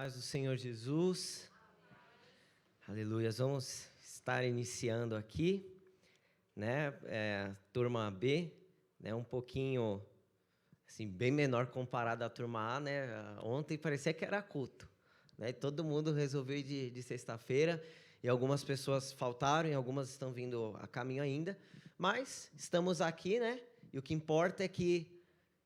Paz do Senhor Jesus. Aleluia. Vamos estar iniciando aqui, né? Turma B, né? Um pouquinho, assim, bem menor comparado à turma A, né? Ontem parecia que era culto, né? Todo mundo resolveu ir de sexta-feira e algumas pessoas faltaram e algumas estão vindo a caminho ainda, mas estamos aqui, né? E o que importa é que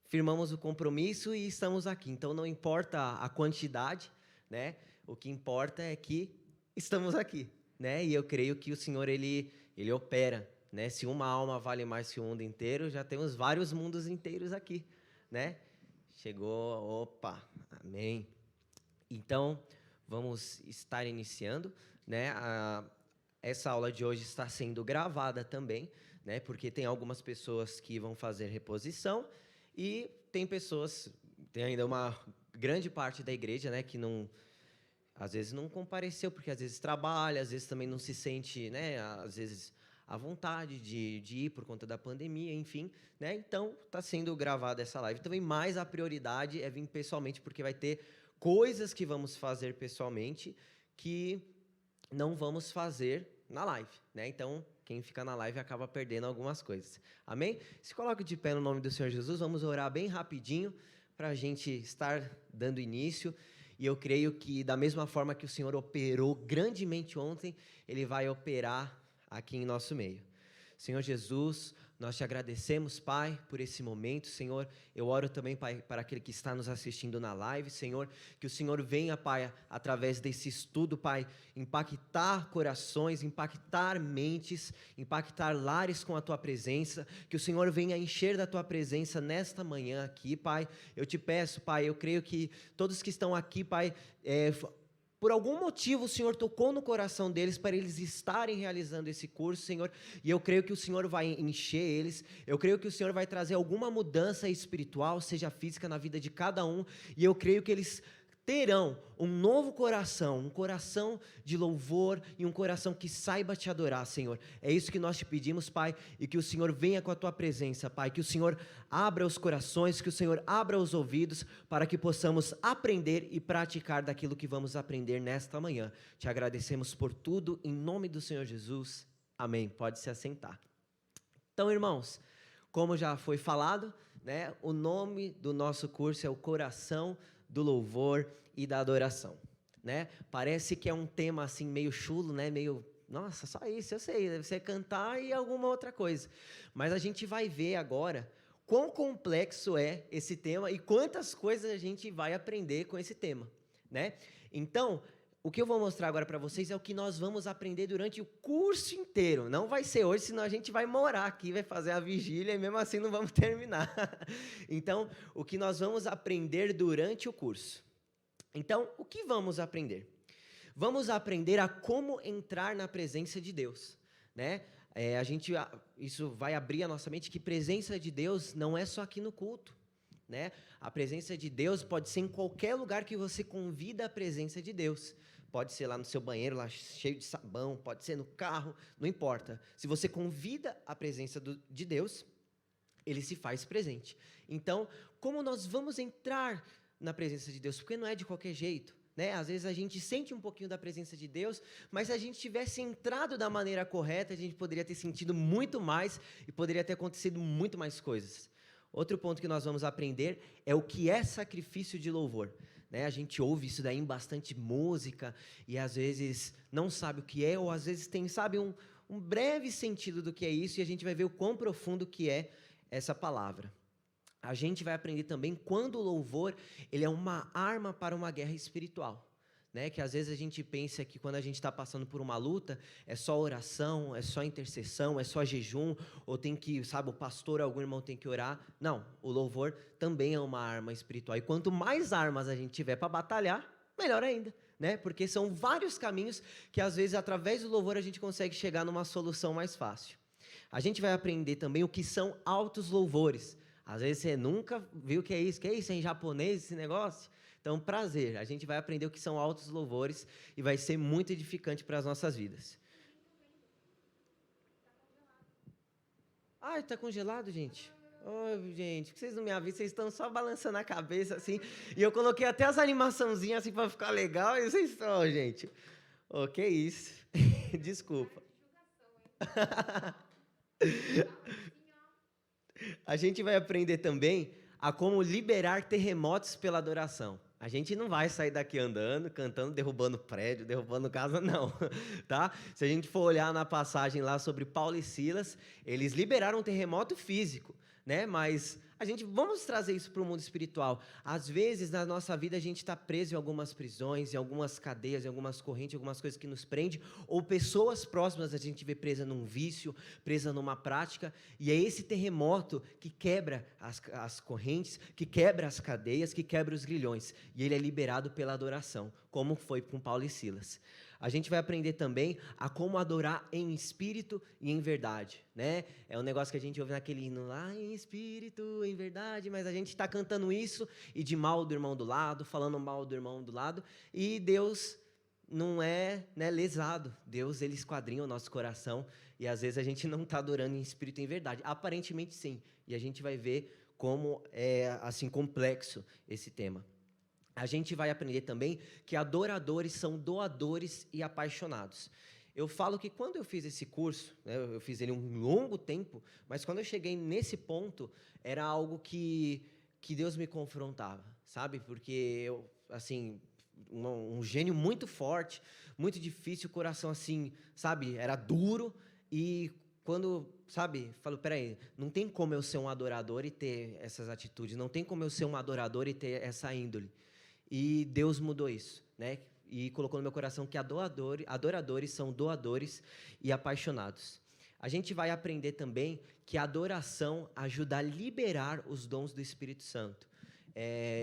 firmamos o compromisso e estamos aqui. Então, não importa a quantidade, né? O que importa é que estamos aqui, né? E eu creio que o Senhor, ele opera, né? Se uma alma vale mais que o mundo inteiro, já temos vários mundos inteiros aqui, né? Chegou, opa, amém. Então, vamos estar iniciando, né? Essa aula de hoje está sendo gravada também, né? Porque tem algumas pessoas que vão fazer reposição e tem ainda uma grande parte da igreja, né, que não, às vezes não compareceu, porque às vezes trabalha, às vezes também não se sente, né, às vezes à vontade de ir por conta da pandemia, enfim, né? Então, está sendo gravada essa live também, mas a prioridade é vir pessoalmente, porque vai ter coisas que vamos fazer pessoalmente que não vamos fazer na live, né? Então, quem fica na live acaba perdendo algumas coisas. Amém? Se coloque de pé no nome do Senhor Jesus, vamos orar bem rapidinho para a gente estar dando início. E eu creio que, da mesma forma que o Senhor operou grandemente ontem, Ele vai operar aqui em nosso meio. Senhor Jesus, nós te agradecemos, Pai, por esse momento, Senhor. Eu oro também, Pai, para aquele que está nos assistindo na live, Senhor, que o Senhor venha, Pai, através desse estudo, Pai, impactar corações, impactar mentes, impactar lares com a Tua presença, que o Senhor venha encher da Tua presença nesta manhã aqui, Pai. Eu te peço, Pai, eu creio que todos que estão aqui, Pai, por algum motivo, o Senhor tocou no coração deles para eles estarem realizando esse curso, Senhor, e eu creio que o Senhor vai encher eles, eu creio que o Senhor vai trazer alguma mudança espiritual, seja física, na vida de cada um, e eu creio que eles terão um novo coração, um coração de louvor e um coração que saiba te adorar, Senhor. É isso que nós te pedimos, Pai, e que o Senhor venha com a Tua presença, Pai, que o Senhor abra os corações, que o Senhor abra os ouvidos, para que possamos aprender e praticar daquilo que vamos aprender nesta manhã. Te agradecemos por tudo, em nome do Senhor Jesus. Amém. Pode se assentar. Então, irmãos, como já foi falado, né, o nome do nosso curso é o Coração do Louvor e da Adoração, né? Parece que é um tema assim meio chulo, né? Meio, nossa, só isso, eu sei, deve ser cantar e alguma outra coisa. Mas a gente vai ver agora quão complexo é esse tema e quantas coisas a gente vai aprender com esse tema, né? Então, o que eu vou mostrar agora para vocês é o que nós vamos aprender durante o curso inteiro. Não vai ser hoje, senão a gente vai morar aqui, vai fazer a vigília e mesmo assim não vamos terminar. Então, o que nós vamos aprender durante o curso. Então, o que vamos aprender? Vamos aprender a como entrar na presença de Deus, né? Isso vai abrir a nossa mente que presença de Deus não é só aqui no culto, né? A presença de Deus pode ser em qualquer lugar que você convida a presença de Deus. Pode ser lá no seu banheiro, lá cheio de sabão, pode ser no carro, não importa. Se você convida a presença de Deus, Ele se faz presente. Então, como nós vamos entrar na presença de Deus? Porque não é de qualquer jeito, né? Às vezes a gente sente um pouquinho da presença de Deus, mas se a gente tivesse entrado da maneira correta, a gente poderia ter sentido muito mais e poderia ter acontecido muito mais coisas. Outro ponto que nós vamos aprender é o que é sacrifício de louvor, né? A gente ouve isso daí em bastante música e às vezes não sabe o que é, ou às vezes sabe, um breve sentido do que é isso, e a gente vai ver o quão profundo que é essa palavra. A gente vai aprender também quando o louvor ele é uma arma para uma guerra espiritual. Né, que às vezes a gente pensa que quando a gente está passando por uma luta, é só oração, é só intercessão, é só jejum, ou tem que, sabe, o pastor ou algum irmão tem que orar. Não, o louvor também é uma arma espiritual. E quanto mais armas a gente tiver para batalhar, melhor ainda, né? Porque são vários caminhos que às vezes através do louvor a gente consegue chegar numa solução mais fácil. A gente vai aprender também o que são altos louvores. Às vezes você nunca viu o que é isso em japonês esse negócio? Então, prazer, a gente vai aprender o que são altos louvores e vai ser muito edificante para as nossas vidas. Ah, está congelado, gente? Ô, gente, por que vocês não me avisam? Vocês estão só balançando a cabeça assim. E eu coloquei até as animaçãozinhas assim para ficar legal. E vocês estão, gente. Ô, que isso? Desculpa. A gente vai aprender também a como liberar terremotos pela adoração. A gente não vai sair daqui andando, cantando, derrubando prédio, derrubando casa, não, tá? Se a gente for olhar na passagem lá sobre Paulo e Silas, eles liberaram um terremoto físico, né? Mas vamos trazer isso para o mundo espiritual. Às vezes, na nossa vida, a gente está preso em algumas prisões, em algumas cadeias, em algumas correntes, em algumas coisas que nos prendem, ou pessoas próximas a gente vê presa num vício, presa numa prática, e é esse terremoto que quebra as correntes, que quebra as cadeias, que quebra os grilhões, e ele é liberado pela adoração, como foi com Paulo e Silas. A gente vai aprender também a como adorar em espírito e em verdade, né? É um negócio que a gente ouve naquele hino lá, em espírito, em verdade, mas a gente está cantando isso e de mal do irmão do lado, falando mal do irmão do lado, e Deus não é, né, lesado. Deus, ele esquadrinha o nosso coração e às vezes a gente não está adorando em espírito e em verdade. Aparentemente sim, e a gente vai ver como é assim complexo esse tema. A gente vai aprender também que adoradores são doadores e apaixonados. Eu falo que quando eu fiz esse curso, né, eu fiz ele um longo tempo, mas quando eu cheguei nesse ponto, era algo que Deus me confrontava, sabe? Porque eu, assim, um gênio muito forte, muito difícil, o coração assim, sabe? Era duro e quando, sabe, falo, peraí, não tem como eu ser um adorador e ter essas atitudes, não tem como eu ser um adorador e ter essa índole. E Deus mudou isso, né? E colocou no meu coração que adoradores são doadores e apaixonados. A gente vai aprender também que a adoração ajuda a liberar os dons do Espírito Santo.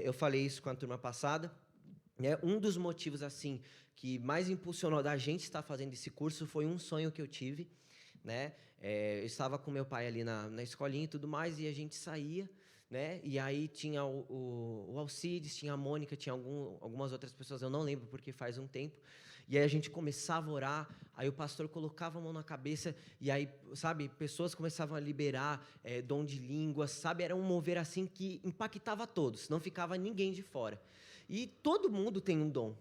Eu falei isso com a turma passada, né? Um dos motivos assim que mais impulsionou da gente estar fazendo esse curso foi um sonho que eu tive, né? Eu estava com meu pai ali na escolinha e tudo mais, e a gente saía, né? E aí tinha o Alcides, tinha a Mônica, tinha algumas outras pessoas, eu não lembro porque faz um tempo. E aí a gente começava a orar, aí o pastor colocava a mão na cabeça, e aí, sabe, pessoas começavam a liberar dom de línguas, sabe? Era um mover assim que impactava todos, não ficava ninguém de fora. E todo mundo tem um dom,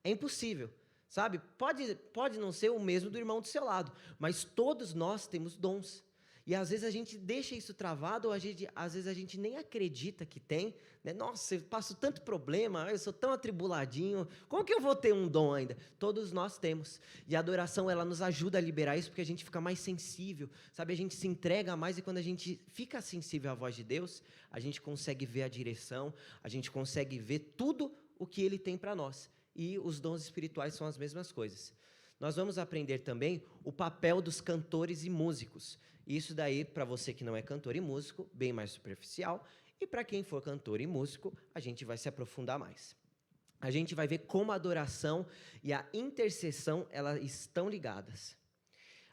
é impossível. Sabe, pode não ser o mesmo do irmão do seu lado, mas todos nós temos dons. E às vezes a gente deixa isso travado, ou às vezes a gente nem acredita que tem, né? Nossa, eu passo tanto problema, eu sou tão atribuladinho, como que eu vou ter um dom ainda? Todos nós temos. E a adoração, ela nos ajuda a liberar isso, porque a gente fica mais sensível, sabe? A gente se entrega mais, e quando a gente fica sensível à voz de Deus, a gente consegue ver a direção, a gente consegue ver tudo o que Ele tem para nós. E os dons espirituais são as mesmas coisas. Nós vamos aprender também o papel dos cantores e músicos. Isso daí, para você que não é cantor e músico, bem mais superficial. E para quem for cantor e músico, a gente vai se aprofundar mais. A gente vai ver como a adoração e a intercessão, elas estão ligadas.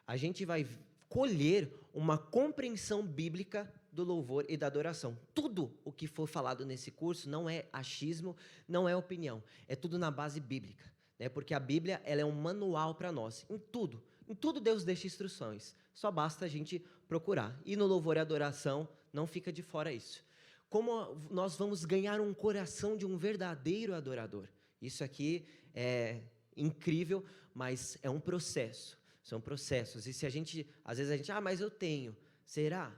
A gente vai colher uma compreensão bíblica do louvor e da adoração. Tudo o que for falado nesse curso não é achismo, não é opinião. É tudo na base bíblica, né? Porque a Bíblia, ela é um manual para nós. Em tudo Deus deixa instruções. Só basta a gente procurar. E no louvor e adoração, não fica de fora isso. Como nós vamos ganhar um coração de um verdadeiro adorador? Isso aqui é incrível, mas é um processo. São processos. E se às vezes a gente, mas eu tenho. Será?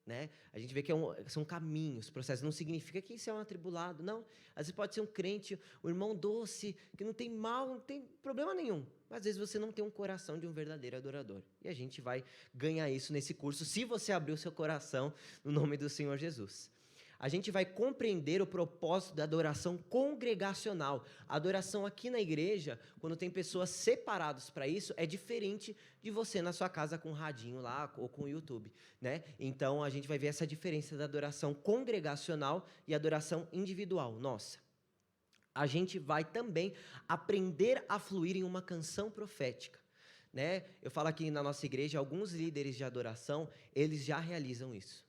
Né? A gente vê que são caminhos, processos. Não significa que isso é um atribulado, não. Às vezes pode ser um crente, um irmão doce, que não tem mal, não tem problema nenhum. Mas às vezes você não tem um coração de um verdadeiro adorador. E a gente vai ganhar isso nesse curso, se você abrir o seu coração no nome do Senhor Jesus. A gente vai compreender o propósito da adoração congregacional. A adoração aqui na igreja, quando tem pessoas separadas para isso, é diferente de você na sua casa com um radinho lá ou com o YouTube, né? Então, a gente vai ver essa diferença da adoração congregacional e adoração individual. Nossa, a gente vai também aprender a fluir em uma canção profética, né? Eu falo aqui na nossa igreja, alguns líderes de adoração, eles já realizam isso,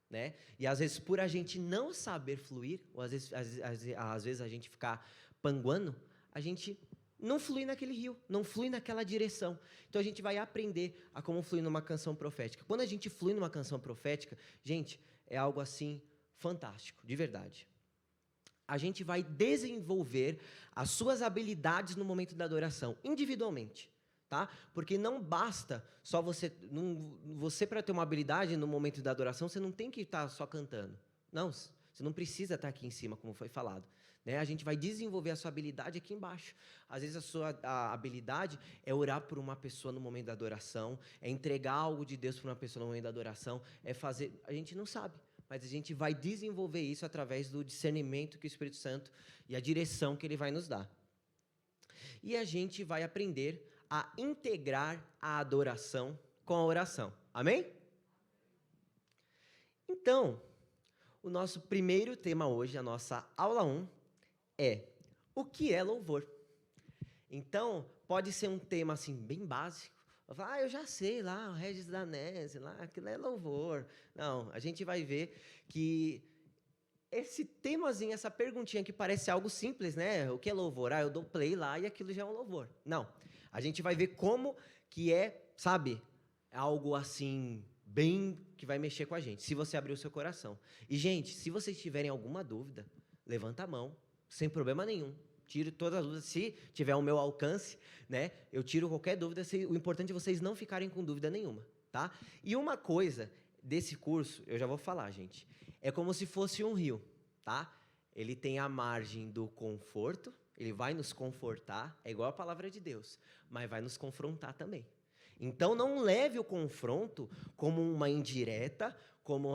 né? E às vezes por a gente não saber fluir, ou às vezes a gente ficar panguando, a gente não flui naquele rio, não flui naquela direção. Então a gente vai aprender a como fluir numa canção profética. Quando a gente flui numa canção profética, gente, é algo assim fantástico, de verdade. A gente vai desenvolver as suas habilidades no momento da adoração, individualmente, tá? Porque não basta só você para ter uma habilidade no momento da adoração, você não tem que estar só cantando. Não, você não precisa estar aqui em cima, como foi falado. Né? A gente vai desenvolver a sua habilidade aqui embaixo. Às vezes a habilidade é orar por uma pessoa no momento da adoração, é entregar algo de Deus para uma pessoa no momento da adoração, é fazer... A gente não sabe, mas a gente vai desenvolver isso através do discernimento que o Espírito Santo e a direção que Ele vai nos dar. E a gente vai aprender a integrar a adoração com a oração. Amém? Então, o nosso primeiro tema hoje, a nossa aula 1, é o que é louvor. Então, pode ser um tema assim bem básico. Eu já sei lá, o Regis Danese, lá, aquilo é louvor. Não, a gente vai ver que esse temazinho, essa perguntinha que parece algo simples, né? O que é louvor? Eu dou play lá e aquilo já é um louvor. Não, a gente vai ver como que é, sabe, algo assim bem que vai mexer com a gente, se você abrir o seu coração. E, gente, se vocês tiverem alguma dúvida, levanta a mão, sem problema nenhum. Tiro todas as dúvidas, se tiver ao meu alcance, né? Eu tiro qualquer dúvida, o importante é vocês não ficarem com dúvida nenhuma, tá? E uma coisa desse curso, eu já vou falar, gente, é como se fosse um rio, tá? Ele tem a margem do conforto, ele vai nos confortar, é igual a palavra de Deus, mas vai nos confrontar também. Então, não leve o confronto como uma indireta, como,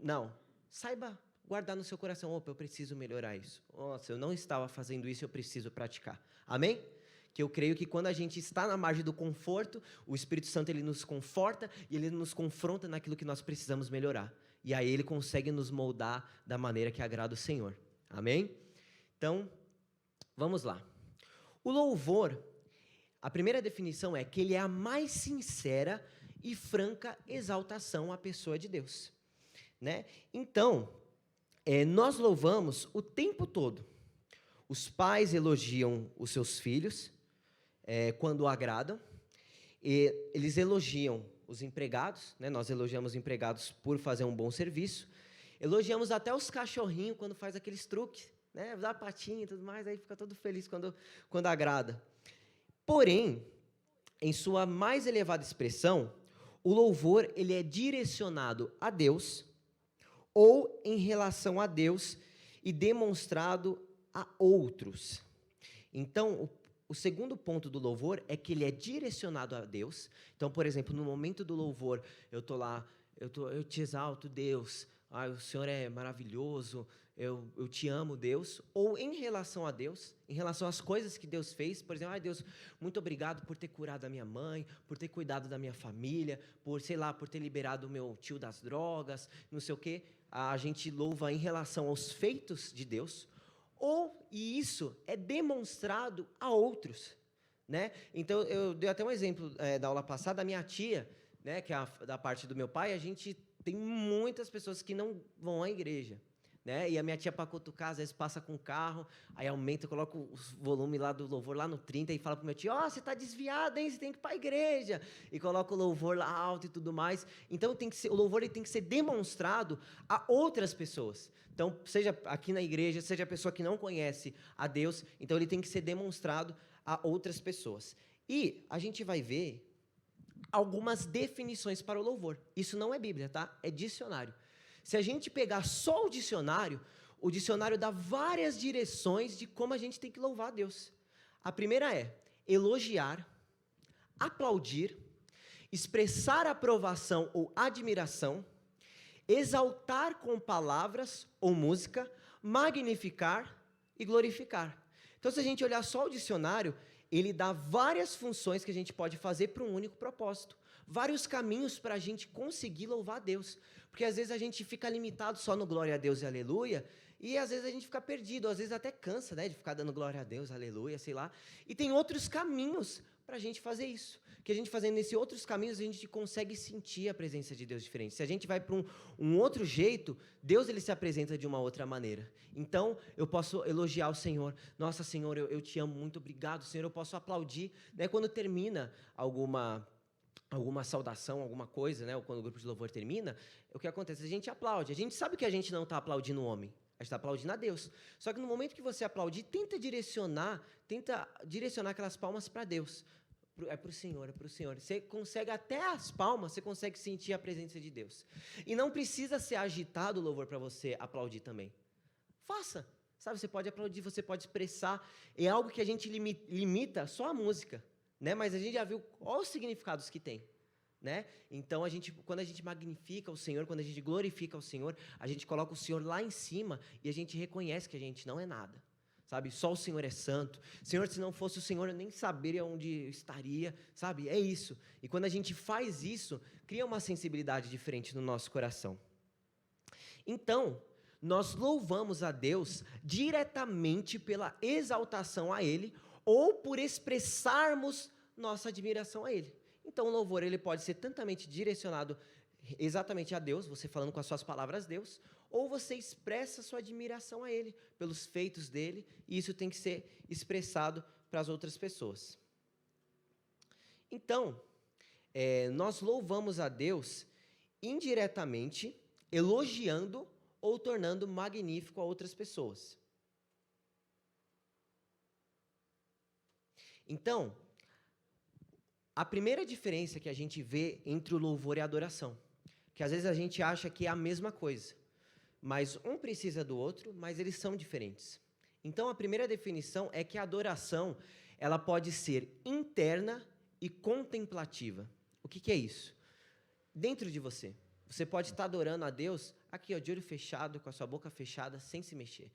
não. Saiba guardar no seu coração, opa, eu preciso melhorar isso. Nossa, eu não estava fazendo isso, eu preciso praticar. Amém? Que eu creio que quando a gente está na margem do conforto, o Espírito Santo ele nos conforta e ele nos confronta naquilo que nós precisamos melhorar. E aí ele consegue nos moldar da maneira que agrada o Senhor. Amém? Então, vamos lá. O louvor, a primeira definição é que ele é a mais sincera e franca exaltação à pessoa de Deus. Né? Então, nós louvamos o tempo todo. Os pais elogiam os seus filhos quando o agradam. Eles elogiam os empregados, né? Nós elogiamos os empregados por fazer um bom serviço. Elogiamos até os cachorrinhos quando faz aqueles truques, né? Dá patinha e tudo mais, aí fica todo feliz quando agrada. Porém, em sua mais elevada expressão, o louvor ele é direcionado a Deus ou em relação a Deus e demonstrado a outros. Então, o segundo ponto do louvor é que ele é direcionado a Deus. Então, por exemplo, no momento do louvor, eu estou lá, eu te exalto, Deus, o Senhor é maravilhoso, eu te amo, Deus. Ou em relação a Deus, em relação às coisas que Deus fez, por exemplo, Deus, muito obrigado por ter curado a minha mãe, por ter cuidado da minha família, por ter liberado o meu tio das drogas, não sei o quê. A gente louva em relação aos feitos de Deus, e isso é demonstrado a outros, né? Então, eu dei até um exemplo da aula passada, a minha tia, né, que é da parte do meu pai, a gente tem muitas pessoas que não vão à igreja, né? E a minha tia, para cutucar, às vezes passa com o carro, aí aumenta, coloca o volume lá do louvor lá no 30 e fala para o meu tio, você está desviado, hein? Você tem que ir para a igreja. E coloca o louvor lá alto e tudo mais. Então, o louvor ele tem que ser demonstrado a outras pessoas. Então, seja aqui na igreja, seja a pessoa que não conhece a Deus, então ele tem que ser demonstrado a outras pessoas. E a gente vai ver algumas definições para o louvor. Isso não é Bíblia, tá? É dicionário. Se a gente pegar só o dicionário dá várias direções de como a gente tem que louvar a Deus. A primeira é elogiar, aplaudir, expressar aprovação ou admiração, exaltar com palavras ou música, magnificar e glorificar. Então, se a gente olhar só o dicionário, ele dá várias funções que a gente pode fazer para um único propósito. Vários caminhos para a gente conseguir louvar a Deus. Porque às vezes a gente fica limitado só no glória a Deus e aleluia, e às vezes a gente fica perdido, às vezes até cansa, né, de ficar dando glória a Deus, aleluia, sei lá. E tem outros caminhos para a gente fazer isso. Que a gente fazendo nesses outros caminhos, a gente consegue sentir a presença de Deus diferente. Se a gente vai para um outro jeito, Deus ele se apresenta de uma outra maneira. Então, eu posso elogiar o Senhor. Nossa, Senhor, eu te amo, muito obrigado, Senhor. Eu posso aplaudir, né, quando termina alguma saudação, alguma coisa, né? Ou quando o grupo de louvor termina, o que acontece? A gente aplaude. A gente sabe que a gente não está aplaudindo o homem, a gente está aplaudindo a Deus. Só que no momento que você aplaudir, tenta direcionar aquelas palmas para Deus. É para o Senhor, é para o Senhor. Você consegue, até as palmas, você consegue sentir a presença de Deus. E não precisa ser agitado o louvor para você aplaudir também. Faça. Sabe, você pode aplaudir, você pode expressar. É algo que a gente limita só a música, né? Mas a gente já viu quais os significados que tem, né? Então, quando a gente magnifica o Senhor, quando a gente glorifica o Senhor, a gente coloca o Senhor lá em cima e a gente reconhece que a gente não é nada, sabe? Só o Senhor é santo. Senhor, se não fosse o Senhor, eu nem saberia onde estaria, sabe? É isso. E quando a gente faz isso, cria uma sensibilidade diferente no nosso coração. Então, nós louvamos a Deus diretamente pela exaltação a Ele ou por expressarmos nossa admiração a Ele. Então, o louvor ele pode ser tantamente direcionado exatamente a Deus, você falando com as suas palavras Deus, ou você expressa sua admiração a Ele, pelos feitos dEle, e isso tem que ser expressado para as outras pessoas. Então, nós louvamos a Deus indiretamente, elogiando ou tornando magnífico a outras pessoas. Então, a primeira diferença que a gente vê entre o louvor e a adoração, que às vezes a gente acha que é a mesma coisa, mas um precisa do outro, mas eles são diferentes. Então, a primeira definição é que a adoração, ela pode ser interna e contemplativa. O que é isso? Dentro de você. Você pode estar adorando a Deus aqui, ó, de olho fechado, com a sua boca fechada, sem se mexer.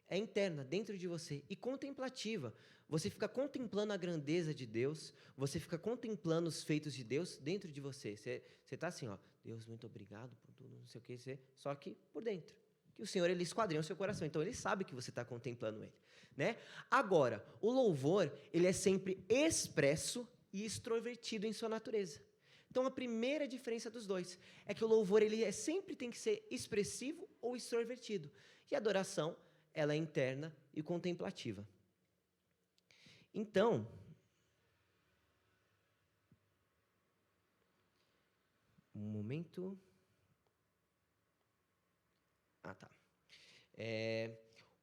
É interna, dentro de você. E contemplativa. Você fica contemplando a grandeza de Deus, você fica contemplando os feitos de Deus dentro de você. Você está assim, ó, Deus, muito obrigado por tudo, não sei o que, só que por dentro. Que o Senhor, ele esquadrinha o seu coração, então ele sabe que você está contemplando ele, né? Agora, o louvor, ele é sempre expresso e extrovertido em sua natureza. Então, a primeira diferença dos dois é que o louvor ele sempre tem que ser expressivo ou extrovertido. E a adoração, ela é interna e contemplativa. Então, um momento. Tá.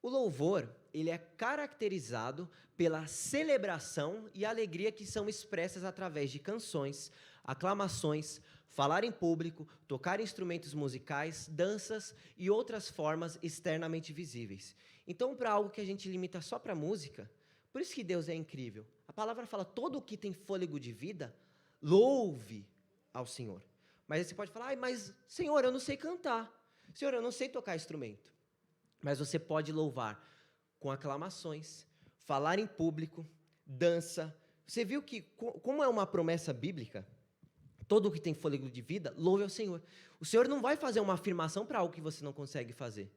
O louvor, ele é caracterizado pela celebração e alegria que são expressas através de canções, aclamações, falar em público, tocar instrumentos musicais, danças e outras formas externamente visíveis. Então, para algo que a gente limita só para música, por isso que Deus é incrível. A palavra fala, todo o que tem fôlego de vida, louve ao Senhor. Mas aí você pode falar, mas Senhor, eu não sei cantar. Senhor, eu não sei tocar instrumento. Mas você pode louvar com aclamações, falar em público, dança. Você viu que, como é uma promessa bíblica, todo o que tem fôlego de vida, louve ao Senhor. O Senhor não vai fazer uma afirmação para algo que você não consegue fazer.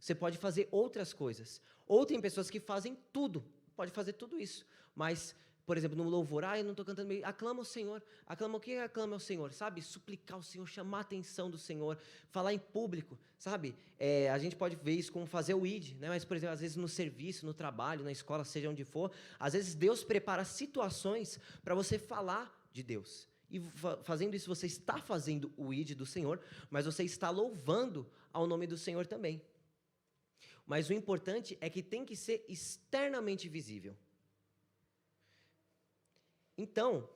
Você pode fazer outras coisas. Ou tem pessoas que fazem tudo, pode fazer tudo isso. Mas, por exemplo, no louvor, eu não estou cantando bem, aclama o Senhor. Aclama o que? Aclama o Senhor, sabe? Suplicar o Senhor, chamar a atenção do Senhor, falar em público, sabe? A gente pode ver isso como fazer o ID, né? Mas, por exemplo, às vezes no serviço, no trabalho, na escola, seja onde for, às vezes Deus prepara situações para você falar de Deus. E fazendo isso, você está fazendo o ID do Senhor, mas você está louvando ao nome do Senhor também. Mas o importante é que tem que ser externamente visível. Então,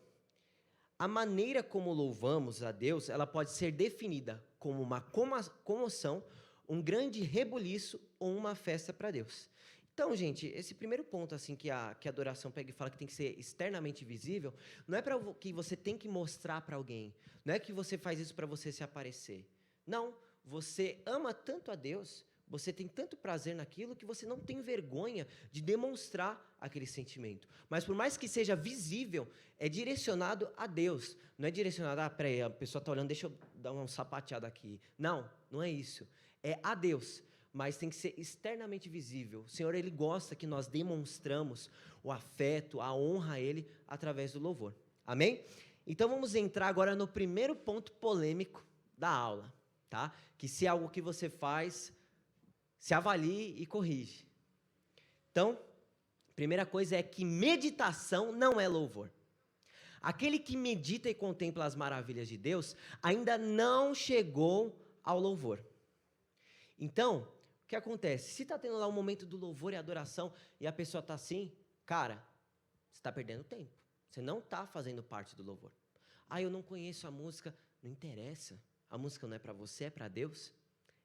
a maneira como louvamos a Deus, ela pode ser definida como uma comoção, um grande rebuliço ou uma festa para Deus. Então, gente, esse primeiro ponto assim que a adoração pega e fala que tem que ser externamente visível, não é para que você tem que mostrar para alguém, não é que você faz isso para você se aparecer. Não, você ama tanto a Deus, você tem tanto prazer naquilo que você não tem vergonha de demonstrar aquele sentimento. Mas por mais que seja visível, é direcionado a Deus. Não é direcionado, peraí, a pessoa está olhando, deixa eu dar uma sapateada aqui. Não, não é isso. É a Deus. Mas tem que ser externamente visível. O Senhor, Ele gosta que nós demonstramos o afeto, a honra a Ele, através do louvor. Amém? Então, vamos entrar agora no primeiro ponto polêmico da aula, tá? Que se é algo que você faz, se avalie e corrige. Então, primeira coisa é que meditação não é louvor. Aquele que medita e contempla as maravilhas de Deus ainda não chegou ao louvor. Então, o que acontece? Se está tendo lá um momento do louvor e adoração e a pessoa está assim, cara, você está perdendo tempo. Você não está fazendo parte do louvor. Eu não conheço a música. Não interessa. A música não é para você, é para Deus.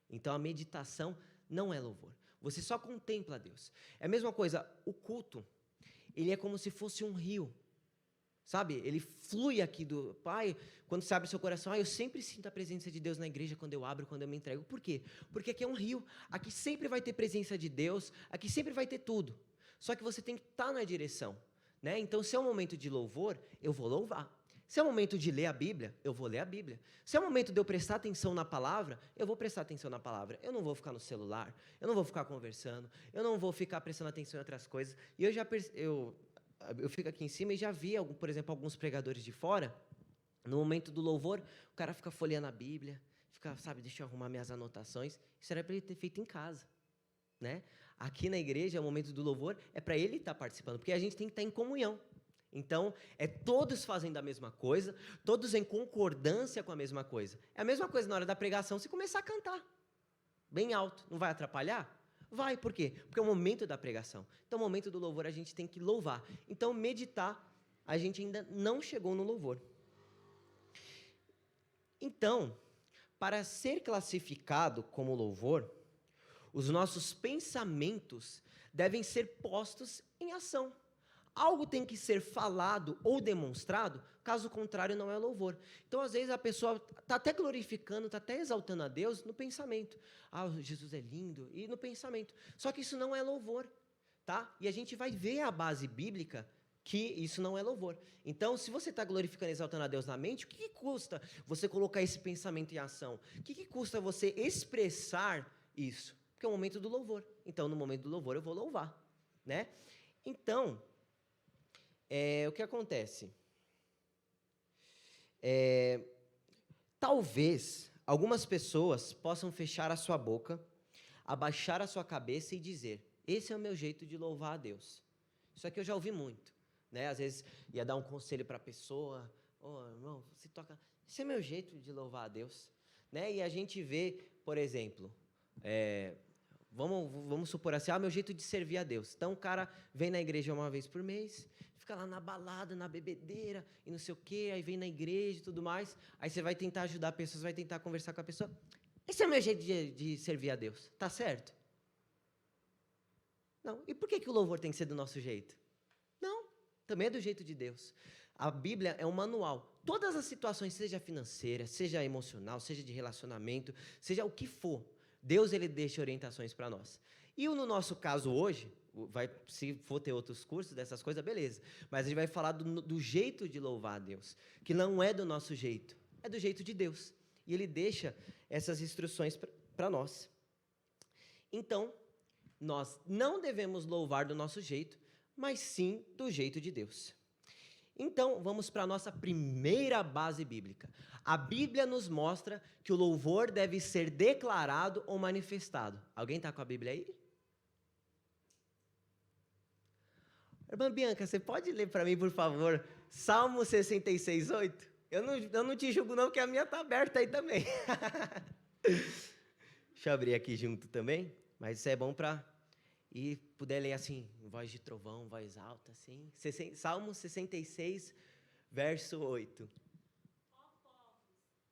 Então, a meditação não é louvor. Você só contempla a Deus. É a mesma coisa, o culto, ele é como se fosse um rio. Sabe? Ele flui aqui do Pai, quando você abre seu coração. Eu sempre sinto a presença de Deus na igreja quando eu abro, quando eu me entrego. Por quê? Porque aqui é um rio. Aqui sempre vai ter presença de Deus. Aqui sempre vai ter tudo. Só que você tem que estar na direção, né? Então, se é um momento de louvor, eu vou louvar. Se é um momento de ler a Bíblia, eu vou ler a Bíblia. Se é um momento de eu prestar atenção na palavra, eu vou prestar atenção na palavra. Eu não vou ficar no celular, eu não vou ficar conversando, eu não vou ficar prestando atenção em outras coisas. E eu fico aqui em cima e já vi, por exemplo, alguns pregadores de fora, no momento do louvor, o cara fica folheando a Bíblia, fica, deixa eu arrumar minhas anotações. Isso era para ele ter feito em casa, né? Aqui na igreja, o momento do louvor é para ele estar participando, porque a gente tem que estar em comunhão. Então, é todos fazendo a mesma coisa, todos em concordância com a mesma coisa. É a mesma coisa na hora da pregação, se começar a cantar bem alto, não vai atrapalhar? Vai, por quê? Porque é o momento da pregação. Então, o momento do louvor, a gente tem que louvar. Então, meditar, a gente ainda não chegou no louvor. Então, para ser classificado como louvor, os nossos pensamentos devem ser postos em ação. Algo tem que ser falado ou demonstrado, caso contrário não é louvor. Então, às vezes, a pessoa está até glorificando, está até exaltando a Deus no pensamento. Jesus é lindo, e no pensamento. Só que isso não é louvor, tá? E a gente vai ver a base bíblica que isso não é louvor. Então, se você está glorificando e exaltando a Deus na mente, o que custa você colocar esse pensamento em ação? O que custa você expressar isso? Porque é o momento do louvor. Então, no momento do louvor, eu vou louvar, né? Então, o que acontece? Talvez algumas pessoas possam fechar a sua boca, abaixar a sua cabeça e dizer: esse é o meu jeito de louvar a Deus. Isso aqui eu já ouvi muito, né? Às vezes ia dar um conselho para a pessoa: irmão, você toca. Esse é o meu jeito de louvar a Deus, né? E a gente vê, por exemplo, vamos supor assim, meu jeito de servir a Deus. Então, o cara vem na igreja uma vez por mês, fica lá na balada, na bebedeira, e não sei o quê, aí vem na igreja e tudo mais, aí você vai tentar ajudar pessoas, vai tentar conversar com a pessoa. Esse é o meu jeito de servir a Deus, tá certo? Não. E por que o louvor tem que ser do nosso jeito? Não, também é do jeito de Deus. A Bíblia é um manual. Todas as situações, seja financeira, seja emocional, seja de relacionamento, seja o que for, Deus, ele deixa orientações para nós. E no nosso caso hoje, se for ter outros cursos dessas coisas, beleza. Mas a gente vai falar do jeito de louvar a Deus, que não é do nosso jeito, é do jeito de Deus. E ele deixa essas instruções para nós. Então, nós não devemos louvar do nosso jeito, mas sim do jeito de Deus. Então, vamos para a nossa primeira base bíblica. A Bíblia nos mostra que o louvor deve ser declarado ou manifestado. Alguém está com a Bíblia aí? Irmã Bianca, você pode ler para mim, por favor, Salmo 66, 8? Eu não te julgo não, porque a minha está aberta aí também. Deixa eu abrir aqui junto também, mas isso é bom para... E puder ler assim, em voz de trovão, voz alta, assim. Salmo 66, verso 8. Ó povos,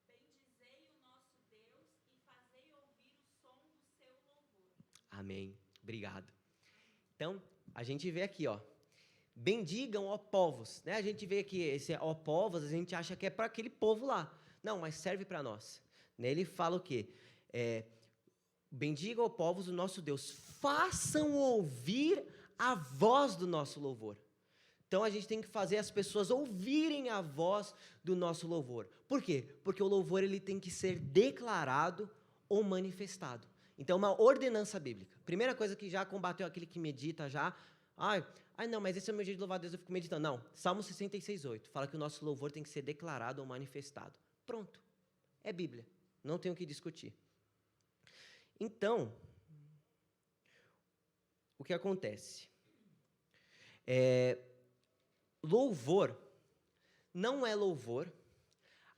bendizei o nosso Deus e fazei ouvir o som do seu louvor. Amém. Obrigado. Então, a gente vê aqui, bendigam, ó povos, né? A gente vê aqui, esse ó povos, a gente acha que é para aquele povo lá. Não, mas serve para nós. Ele fala o quê? Bendiga, ó povos, o nosso Deus. Façam ouvir a voz do nosso louvor. Então, a gente tem que fazer as pessoas ouvirem a voz do nosso louvor. Por quê? Porque o louvor ele tem que ser declarado ou manifestado. Então, uma ordenança bíblica. Primeira coisa que já combateu aquele que medita já. Não, mas esse é o meu jeito de louvar a Deus, eu fico meditando. Não, Salmo 66, 8. Fala que o nosso louvor tem que ser declarado ou manifestado. Pronto. É Bíblia. Não tem o que discutir. Então, o que acontece? Louvor não é louvor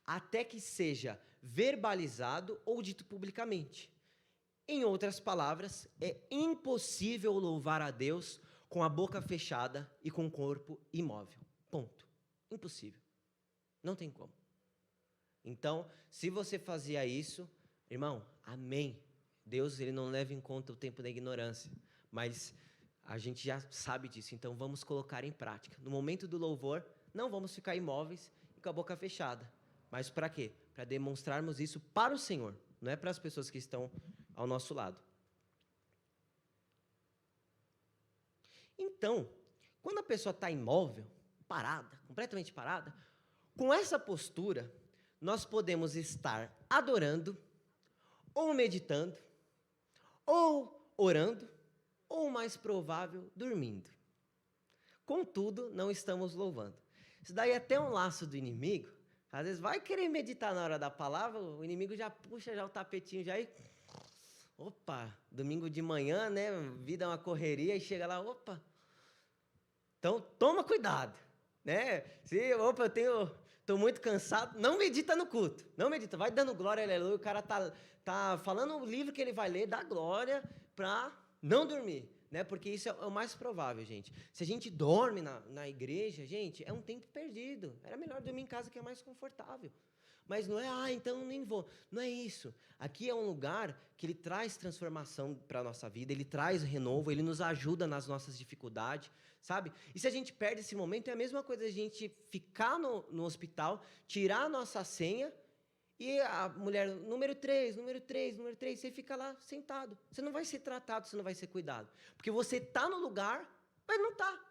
até que seja verbalizado ou dito publicamente. Em outras palavras, é impossível louvar a Deus com a boca fechada e com o corpo imóvel. Ponto. Impossível. Não tem como. Então, se você fazia isso, irmão, amém. Deus, ele não leva em conta o tempo da ignorância, mas a gente já sabe disso, então vamos colocar em prática. No momento do louvor, não vamos ficar imóveis e com a boca fechada. Mas para quê? Para demonstrarmos isso para o Senhor, não é para as pessoas que estão ao nosso lado. Então, quando a pessoa está imóvel, parada, completamente parada, com essa postura, nós podemos estar adorando, ou meditando, ou orando, ou mais provável, dormindo. Contudo, não estamos louvando. Isso daí é até um laço do inimigo. Às vezes vai querer meditar na hora da palavra, o inimigo já puxa já o tapetinho já e... Opa, domingo de manhã, né? Vida é uma correria e chega lá, opa. Então, toma cuidado, né? Se, opa, tô muito cansado, não medita no culto. Não medita, vai dando glória, aleluia. O cara tá falando o livro que ele vai ler, dá glória para não dormir, né? Porque isso é o mais provável, gente. Se a gente dorme na igreja, gente, é um tempo perdido. Era melhor dormir em casa que é mais confortável. Mas não é, então nem vou. Não é isso. Aqui é um lugar que ele traz transformação para a nossa vida, ele traz renovo, ele nos ajuda nas nossas dificuldades, sabe? E se a gente perde esse momento, é a mesma coisa a gente ficar no hospital, tirar a nossa senha e a mulher, número 3, você fica lá sentado. Você não vai ser tratado, você não vai ser cuidado. Porque você está no lugar, mas não está.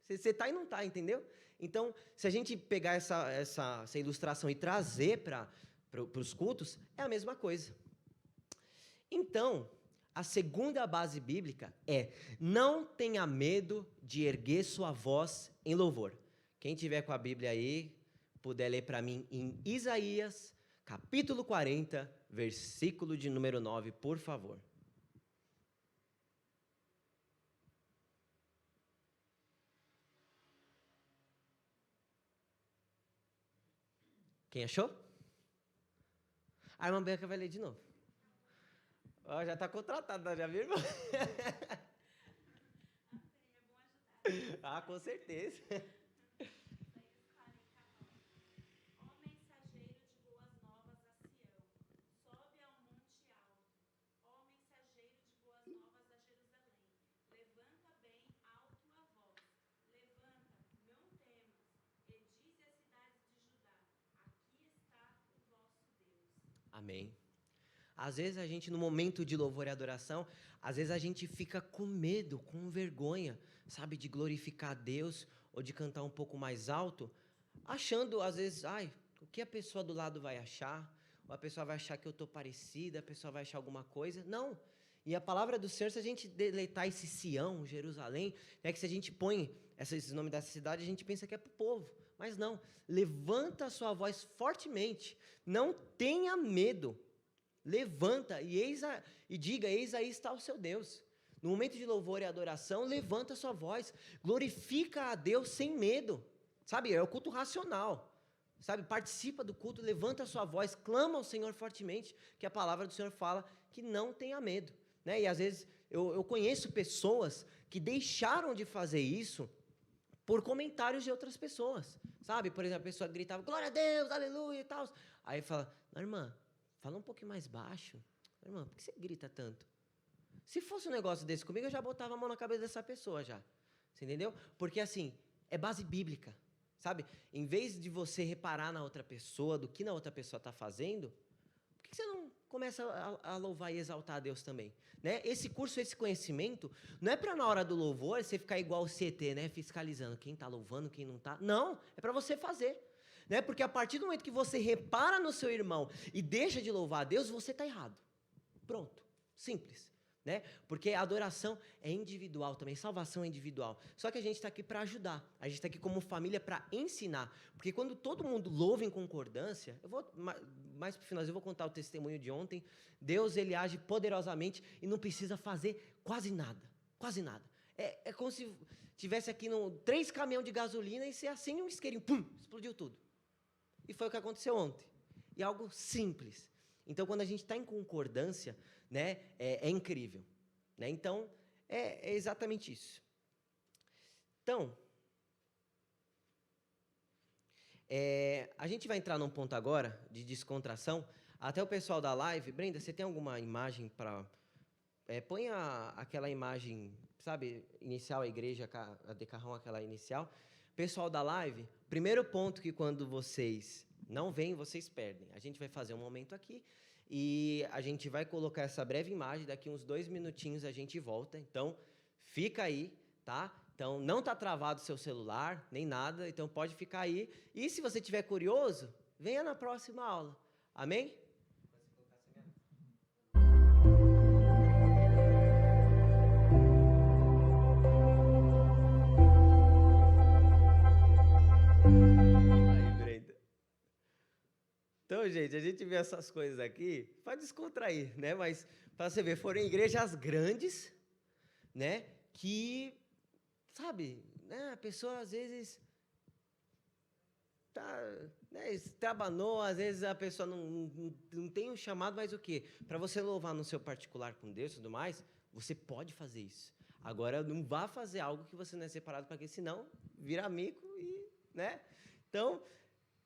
Você está e não está, entendeu? Então, se a gente pegar essa ilustração e trazer para os cultos, é a mesma coisa. Então, a segunda base bíblica é: não tenha medo de erguer sua voz em louvor. Quem tiver com a Bíblia aí, puder ler para mim em Isaías, capítulo 40, versículo de número 9, por favor. Quem achou? A irmã Bianca vai ler de novo. Oh, já está contratada, já viu, irmão? Ah, com certeza. Ó mensageiro de boas novas a Sião, sobe ao monte alto. Ó mensageiro de boas novas a Jerusalém, levanta bem alto a voz. Levanta, não temas, e dize às cidades de Judá: aqui está o vosso Deus. Amém. Às vezes a gente, no momento de louvor e adoração, às vezes a gente fica com medo, com vergonha, sabe, de glorificar a Deus ou de cantar um pouco mais alto, achando, às vezes, o que a pessoa do lado vai achar? Ou a pessoa vai achar que eu estou parecida, a pessoa vai achar alguma coisa? Não. E a palavra do Senhor, se a gente deleitar esse Sião, Jerusalém, é que se a gente põe esse nome dessa cidade, a gente pensa que é para o povo. Mas não. Levanta a sua voz fortemente. Não tenha medo. Levanta e diga: eis aí está o seu Deus. No momento de louvor e adoração, levanta a sua voz, glorifica a Deus sem medo, sabe, é o culto racional, sabe, participa do culto, levanta a sua voz, clama ao Senhor fortemente, que a palavra do Senhor fala que não tenha medo, né? E às vezes eu conheço pessoas que deixaram de fazer isso por comentários de outras pessoas, sabe, por exemplo, a pessoa gritava: glória a Deus, aleluia e tal, aí fala: irmã, fala um pouquinho mais baixo. Irmã, por que você grita tanto? Se fosse um negócio desse comigo, eu já botava a mão na cabeça dessa pessoa já. Você entendeu? Porque assim, é base bíblica, sabe? Em vez de você reparar na outra pessoa, do que na outra pessoa está fazendo, por que você não começa a louvar e exaltar a Deus também? Né? Esse curso, esse conhecimento, não é para na hora do louvor você ficar igual o CT, né? Fiscalizando quem está louvando, quem não está. Não, é para você fazer. Né? Porque a partir do momento que você repara no seu irmão e deixa de louvar a Deus, você está errado. Pronto, simples. Né? Porque a adoração é individual também, salvação é individual. Só que a gente está aqui para ajudar, a gente está aqui como família para ensinar. Porque quando todo mundo louva em concordância, eu vou mais para o final, eu vou contar o testemunho de ontem. Deus, ele age poderosamente e não precisa fazer quase nada, quase nada. É como se tivesse aqui 3 caminhões de gasolina e você acende um isqueirinho, pum, explodiu tudo. E foi o que aconteceu ontem. E algo simples. Então, quando a gente está em concordância, né, é incrível. Né? Então, é exatamente isso. Então, a gente vai entrar num ponto agora de descontração. Até o pessoal da live, Brenda, você tem alguma imagem para... põe aquela imagem, sabe, inicial, a igreja, a Decarrão, aquela inicial. Pessoal da live, primeiro ponto que quando vocês não vêm, vocês perdem. A gente vai fazer um momento aqui e a gente vai colocar essa breve imagem, daqui uns 2 minutinhos a gente volta. Então, fica aí, tá? Então, não está travado o seu celular, nem nada, então pode ficar aí. E se você estiver curioso, venha na próxima aula. Amém? Aí, Brenda. Então, gente, a gente vê essas coisas aqui para descontrair, né? Mas, para você ver, foram igrejas grandes, né? Que, sabe, né? A pessoa, às vezes, né, trabanou, às vezes a pessoa não tem um chamado, mas o quê? Para você louvar no seu particular com Deus e tudo mais, você pode fazer isso. Agora, não vá fazer algo que você não é separado para quê, senão vira amigo e, né? Então,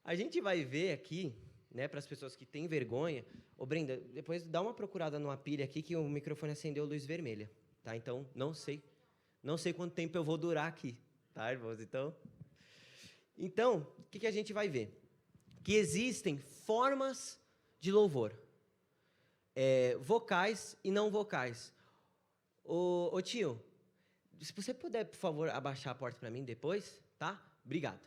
a gente vai ver aqui, né, para as pessoas que têm vergonha. Ô, Brenda, depois dá uma procurada numa pilha aqui que o microfone acendeu luz vermelha, tá? Então, não sei quanto tempo eu vou durar aqui, tá, irmãos? Então, o que a gente vai ver? Que existem formas de louvor, vocais e não vocais. Ô tio, se você puder, por favor, abaixar a porta para mim depois, tá? Obrigado.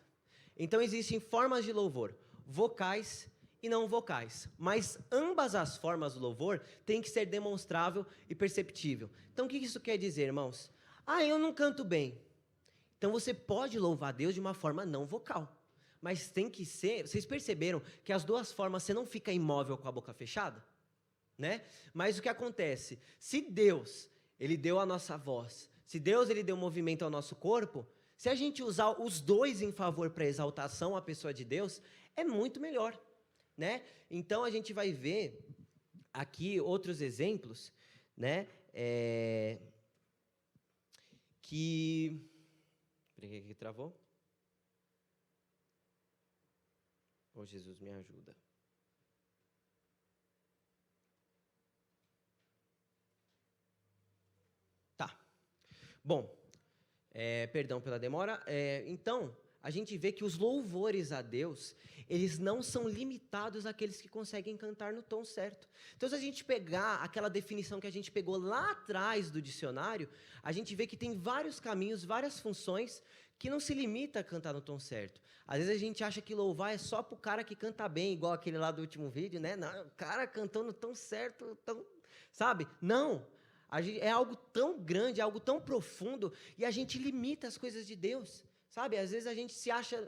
Então, existem formas de louvor, vocais e não vocais, mas ambas as formas do louvor têm que ser demonstrável e perceptível. Então, o que isso quer dizer, irmãos? Eu não canto bem. Então, você pode louvar Deus de uma forma não vocal, mas tem que ser... Vocês perceberam que as duas formas, você não fica imóvel com a boca fechada? Né? Mas o que acontece? Se Deus, Ele deu a nossa voz, se Deus, Ele deu movimento ao nosso corpo, se a gente usar os dois em favor para exaltação à pessoa de Deus, é muito melhor, né? Então, a gente vai ver aqui outros exemplos, né? Peraí, que travou? Oh, Jesus, me ajuda. Tá. Bom, perdão pela demora. Então, a gente vê que os louvores a Deus, eles não são limitados àqueles que conseguem cantar no tom certo. Então, se a gente pegar aquela definição que a gente pegou lá atrás do dicionário, a gente vê que tem vários caminhos, várias funções que não se limita a cantar no tom certo. Às vezes a gente acha que louvar é só para o cara que canta bem, igual aquele lá do último vídeo, né? Não, o cara cantando no tom certo, sabe? Não. É algo tão grande, é algo tão profundo, e a gente limita as coisas de Deus, sabe? Às vezes a gente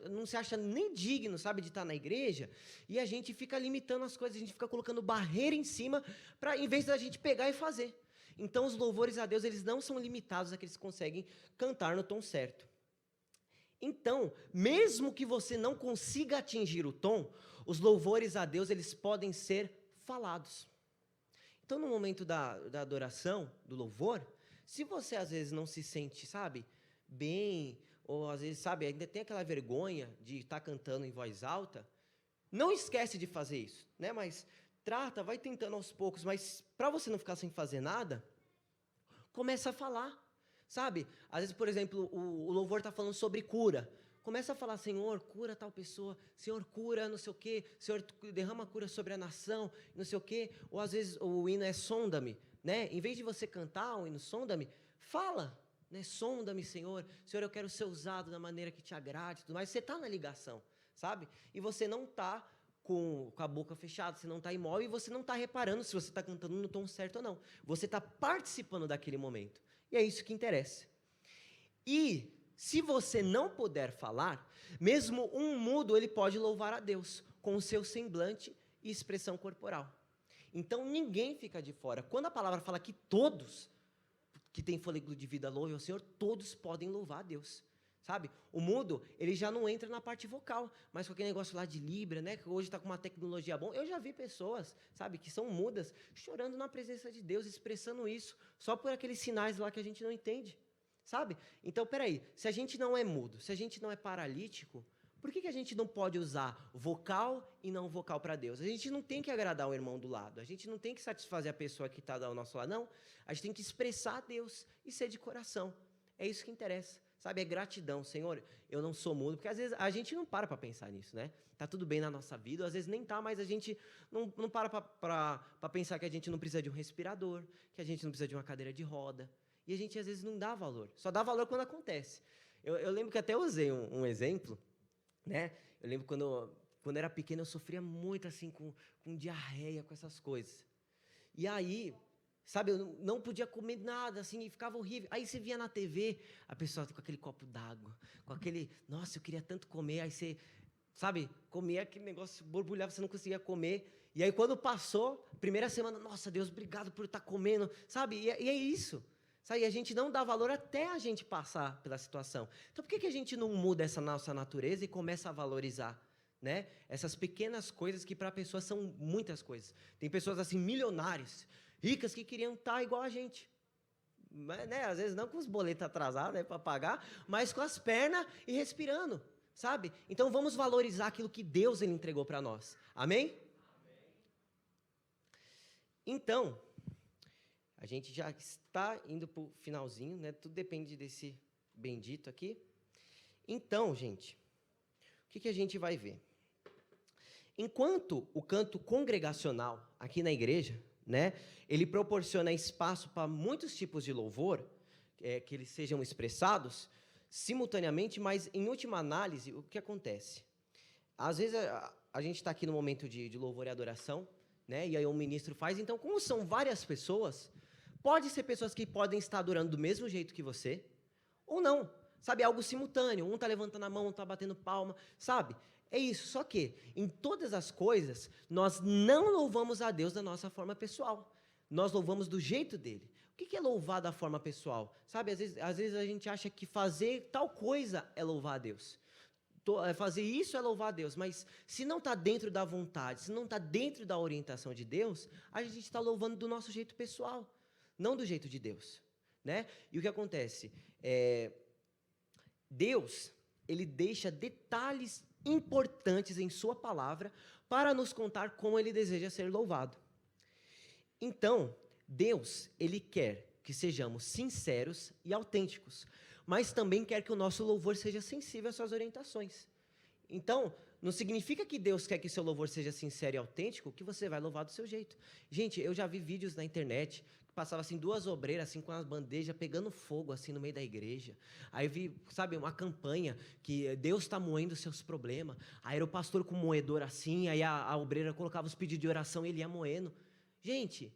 não se acha nem digno, sabe, de estar na igreja, e a gente fica limitando as coisas, a gente fica colocando barreira em cima, em vez da gente pegar e fazer. Então, os louvores a Deus, eles não são limitados àqueles que conseguem cantar no tom certo. Então, mesmo que você não consiga atingir o tom, os louvores a Deus, eles podem ser falados. Então, no momento da adoração, do louvor, se você às vezes não se sente, sabe, bem, ou às vezes, sabe, ainda tem aquela vergonha de estar cantando em voz alta, não esquece de fazer isso, né? Mas vai tentando aos poucos, mas para você não ficar sem fazer nada, começa a falar, sabe? Às vezes, por exemplo, o louvor está falando sobre cura. Começa a falar, Senhor, cura tal pessoa, Senhor, cura não sei o quê, Senhor, derrama cura sobre a nação, não sei o quê. Ou às vezes o hino é sonda-me, né? Em vez de você cantar o hino sonda-me, fala, né? Sonda-me, Senhor, Senhor, eu quero ser usado da maneira que te agrade, tudo mais. Você está na ligação, sabe? E você não está com a boca fechada, você não está imóvel e você não está reparando se você está cantando no tom certo ou não. Você está participando daquele momento. E é isso que interessa. E se você não puder falar, mesmo um mudo, ele pode louvar a Deus com o seu semblante e expressão corporal. Então, ninguém fica de fora. Quando a palavra fala que todos que têm fôlego de vida louvem ao Senhor, todos podem louvar a Deus, sabe? O mudo, ele já não entra na parte vocal, mas com aquele negócio lá de Libra, né, que hoje está com uma tecnologia boa. Eu já vi pessoas, sabe, que são mudas, chorando na presença de Deus, expressando isso, só por aqueles sinais lá que a gente não entende, sabe? Então, peraí, se a gente não é mudo, se a gente não é paralítico, por que a gente não pode usar vocal e não vocal para Deus? A gente não tem que agradar o irmão do lado, a gente não tem que satisfazer a pessoa que está ao nosso lado, não. A gente tem que expressar a Deus e ser de coração. É isso que interessa, sabe? É gratidão. Senhor, eu não sou mudo, porque às vezes a gente não para pensar nisso, né? Tá tudo bem na nossa vida, às vezes nem tá, mas a gente não para pensar que a gente não precisa de um respirador, que a gente não precisa de uma cadeira de roda. E a gente às vezes não dá valor, só dá valor quando acontece. Eu lembro que até usei um exemplo, né? Eu lembro quando era pequeno, eu sofria muito assim com diarreia, com essas coisas. E aí, sabe, eu não podia comer nada, assim, e ficava horrível. Aí você via na TV, a pessoa com aquele copo d'água, com aquele, nossa, eu queria tanto comer, aí você, sabe, comia aquele negócio, borbulhava, você não conseguia comer. E aí quando passou, primeira semana, nossa, Deus, obrigado por estar comendo, sabe? E é isso. Sabe? E a gente não dá valor até a gente passar pela situação. Então, por que a gente não muda essa nossa natureza e começa a valorizar, né? Essas pequenas coisas que para a pessoa são muitas coisas. Tem pessoas assim, milionárias, ricas, que queriam estar igual a gente. Mas, né? Às vezes não com os boletos atrasados, né, para pagar, mas com as pernas e respirando, sabe? Então, vamos valorizar aquilo que Deus ele entregou para nós. Amém? Então, a gente já está indo para o finalzinho, né? Tudo depende desse bendito aqui. Então, gente, o que a gente vai ver? Enquanto o canto congregacional aqui na igreja, né, ele proporciona espaço para muitos tipos de louvor, que eles sejam expressados simultaneamente, mas em última análise, o que acontece? Às vezes a gente está aqui no momento de louvor e adoração, né, e aí o ministro faz, então como são várias pessoas, pode ser pessoas que podem estar adorando do mesmo jeito que você, ou não, sabe, algo simultâneo, um está levantando a mão, um está batendo palma, sabe? É isso, só que em todas as coisas, nós não louvamos a Deus da nossa forma pessoal, nós louvamos do jeito dele. O que é louvar da forma pessoal? Sabe, às vezes a gente acha que fazer tal coisa é louvar a Deus. Fazer isso é louvar a Deus, mas se não está dentro da vontade, se não está dentro da orientação de Deus, a gente está louvando do nosso jeito pessoal, não do jeito de Deus, né? E o que acontece? Deus, ele deixa detalhes importantes em sua palavra para nos contar como ele deseja ser louvado. Então, Deus, ele quer que sejamos sinceros e autênticos, mas também quer que o nosso louvor seja sensível às suas orientações. Então, não significa que Deus quer que seu louvor seja sincero e autêntico, que você vai louvar do seu jeito. Gente, eu já vi vídeos na internet que passava assim 2 obreiras assim com as bandejas pegando fogo assim no meio da igreja. Aí eu vi, sabe, uma campanha que Deus está moendo seus problemas. Aí era o pastor com um moedor assim, aí a obreira colocava os pedidos de oração e ele ia moendo. Gente,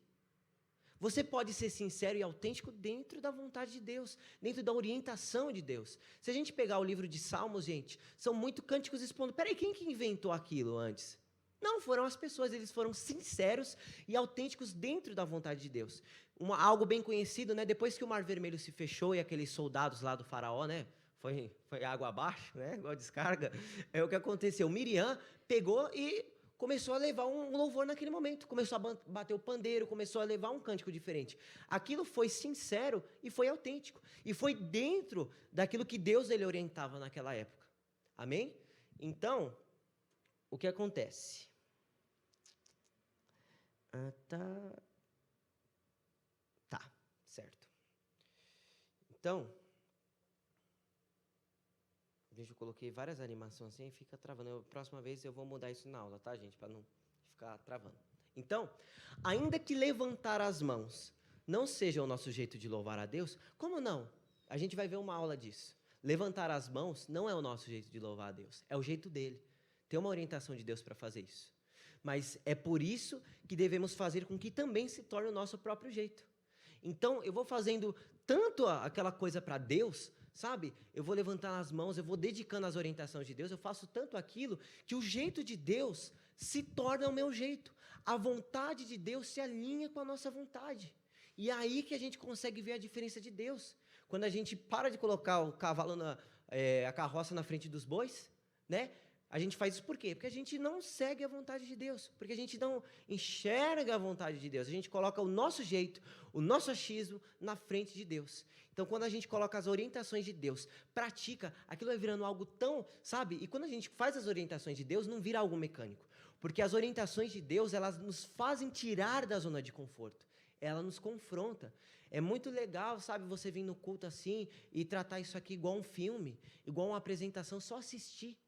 você pode ser sincero e autêntico dentro da vontade de Deus, dentro da orientação de Deus. Se a gente pegar o livro de Salmos, gente, são muito cânticos expondo. Peraí, quem que inventou aquilo antes? Não, foram as pessoas, eles foram sinceros e autênticos dentro da vontade de Deus. Algo bem conhecido, né? Depois que o Mar Vermelho se fechou e aqueles soldados lá do faraó, né? Foi água abaixo, né? Igual descarga. É o que aconteceu. Miriam pegou e começou a levar um louvor naquele momento, começou a bater o pandeiro, começou a levar um cântico diferente. Aquilo foi sincero e foi autêntico, e foi dentro daquilo que Deus ele orientava naquela época. Amém? Então, o que acontece? Tá, certo. Então, veja, eu coloquei várias animações assim e fica travando. Próxima vez eu vou mudar isso na aula, tá, gente? Para não ficar travando. Então, ainda que levantar as mãos não seja o nosso jeito de louvar a Deus, como não? A gente vai ver uma aula disso. Levantar as mãos não é o nosso jeito de louvar a Deus, é o jeito dele. Tem uma orientação de Deus para fazer isso. Mas é por isso que devemos fazer com que também se torne o nosso próprio jeito. Então, eu vou fazendo tanto aquela coisa para Deus, sabe? Eu vou levantando as mãos, eu vou dedicando as orientações de Deus, eu faço tanto aquilo que o jeito de Deus se torna o meu jeito. A vontade de Deus se alinha com a nossa vontade. E é aí que a gente consegue ver a diferença de Deus. Quando a gente para de colocar o cavalo a carroça na frente dos bois, né? A gente faz isso por quê? Porque a gente não segue a vontade de Deus, porque a gente não enxerga a vontade de Deus, a gente coloca o nosso jeito, o nosso achismo na frente de Deus. Então, quando a gente coloca as orientações de Deus, pratica, aquilo vai virando algo tão, sabe? E quando a gente faz as orientações de Deus, não vira algo mecânico, porque as orientações de Deus, elas nos fazem tirar da zona de conforto, ela nos confronta. É muito legal, sabe, você vir no culto assim e tratar isso aqui igual um filme, igual uma apresentação, só assistir.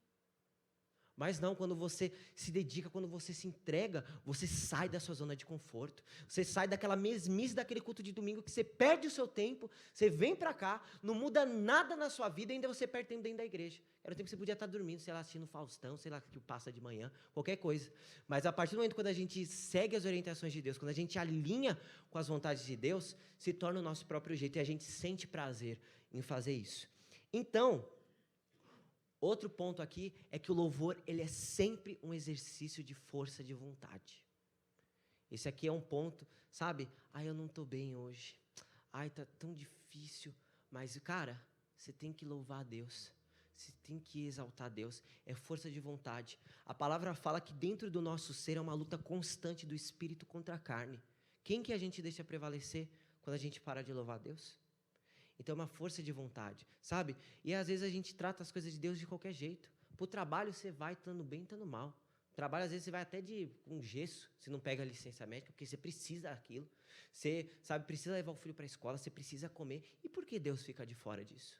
Mas não, quando você se dedica, quando você se entrega, você sai da sua zona de conforto. Você sai daquela mesmice daquele culto de domingo que você perde o seu tempo, você vem para cá, não muda nada na sua vida e ainda você perde tempo dentro da igreja. Era o tempo que você podia estar dormindo, sei lá, assistindo Faustão, sei lá, que passa de manhã, qualquer coisa. Mas a partir do momento quando a gente segue as orientações de Deus, quando a gente alinha com as vontades de Deus, se torna o nosso próprio jeito e a gente sente prazer em fazer isso. Então, outro ponto aqui é que o louvor, ele é sempre um exercício de força de vontade. Esse aqui é um ponto, sabe? Ai, eu não estou bem hoje. Ai, tá tão difícil. Mas, cara, você tem que louvar a Deus. Você tem que exaltar a Deus. É força de vontade. A palavra fala que dentro do nosso ser é uma luta constante do espírito contra a carne. Quem que a gente deixa prevalecer quando a gente para de louvar a Deus? Então é uma força de vontade, sabe? E às vezes a gente trata as coisas de Deus de qualquer jeito. Para o trabalho você vai estando bem, estando mal. Trabalho às vezes você vai até com gesso, se não pega a licença médica, porque você precisa daquilo. Você, sabe, precisa levar o filho para a escola, você precisa comer. E por que Deus fica de fora disso?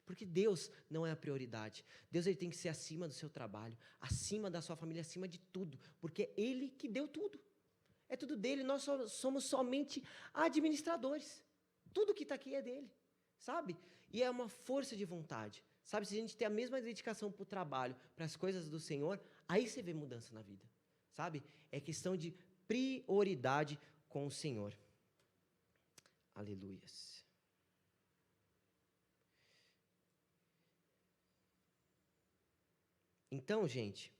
Porque Deus não é a prioridade. Deus, ele tem que ser acima do seu trabalho, acima da sua família, acima de tudo. Porque é Ele que deu tudo. É tudo dele, nós somos somente administradores. Tudo que está aqui é dele, sabe? E é uma força de vontade, sabe? Se a gente tem a mesma dedicação para o trabalho, para as coisas do Senhor, aí você vê mudança na vida, sabe? É questão de prioridade com o Senhor. Aleluias. Então, gente,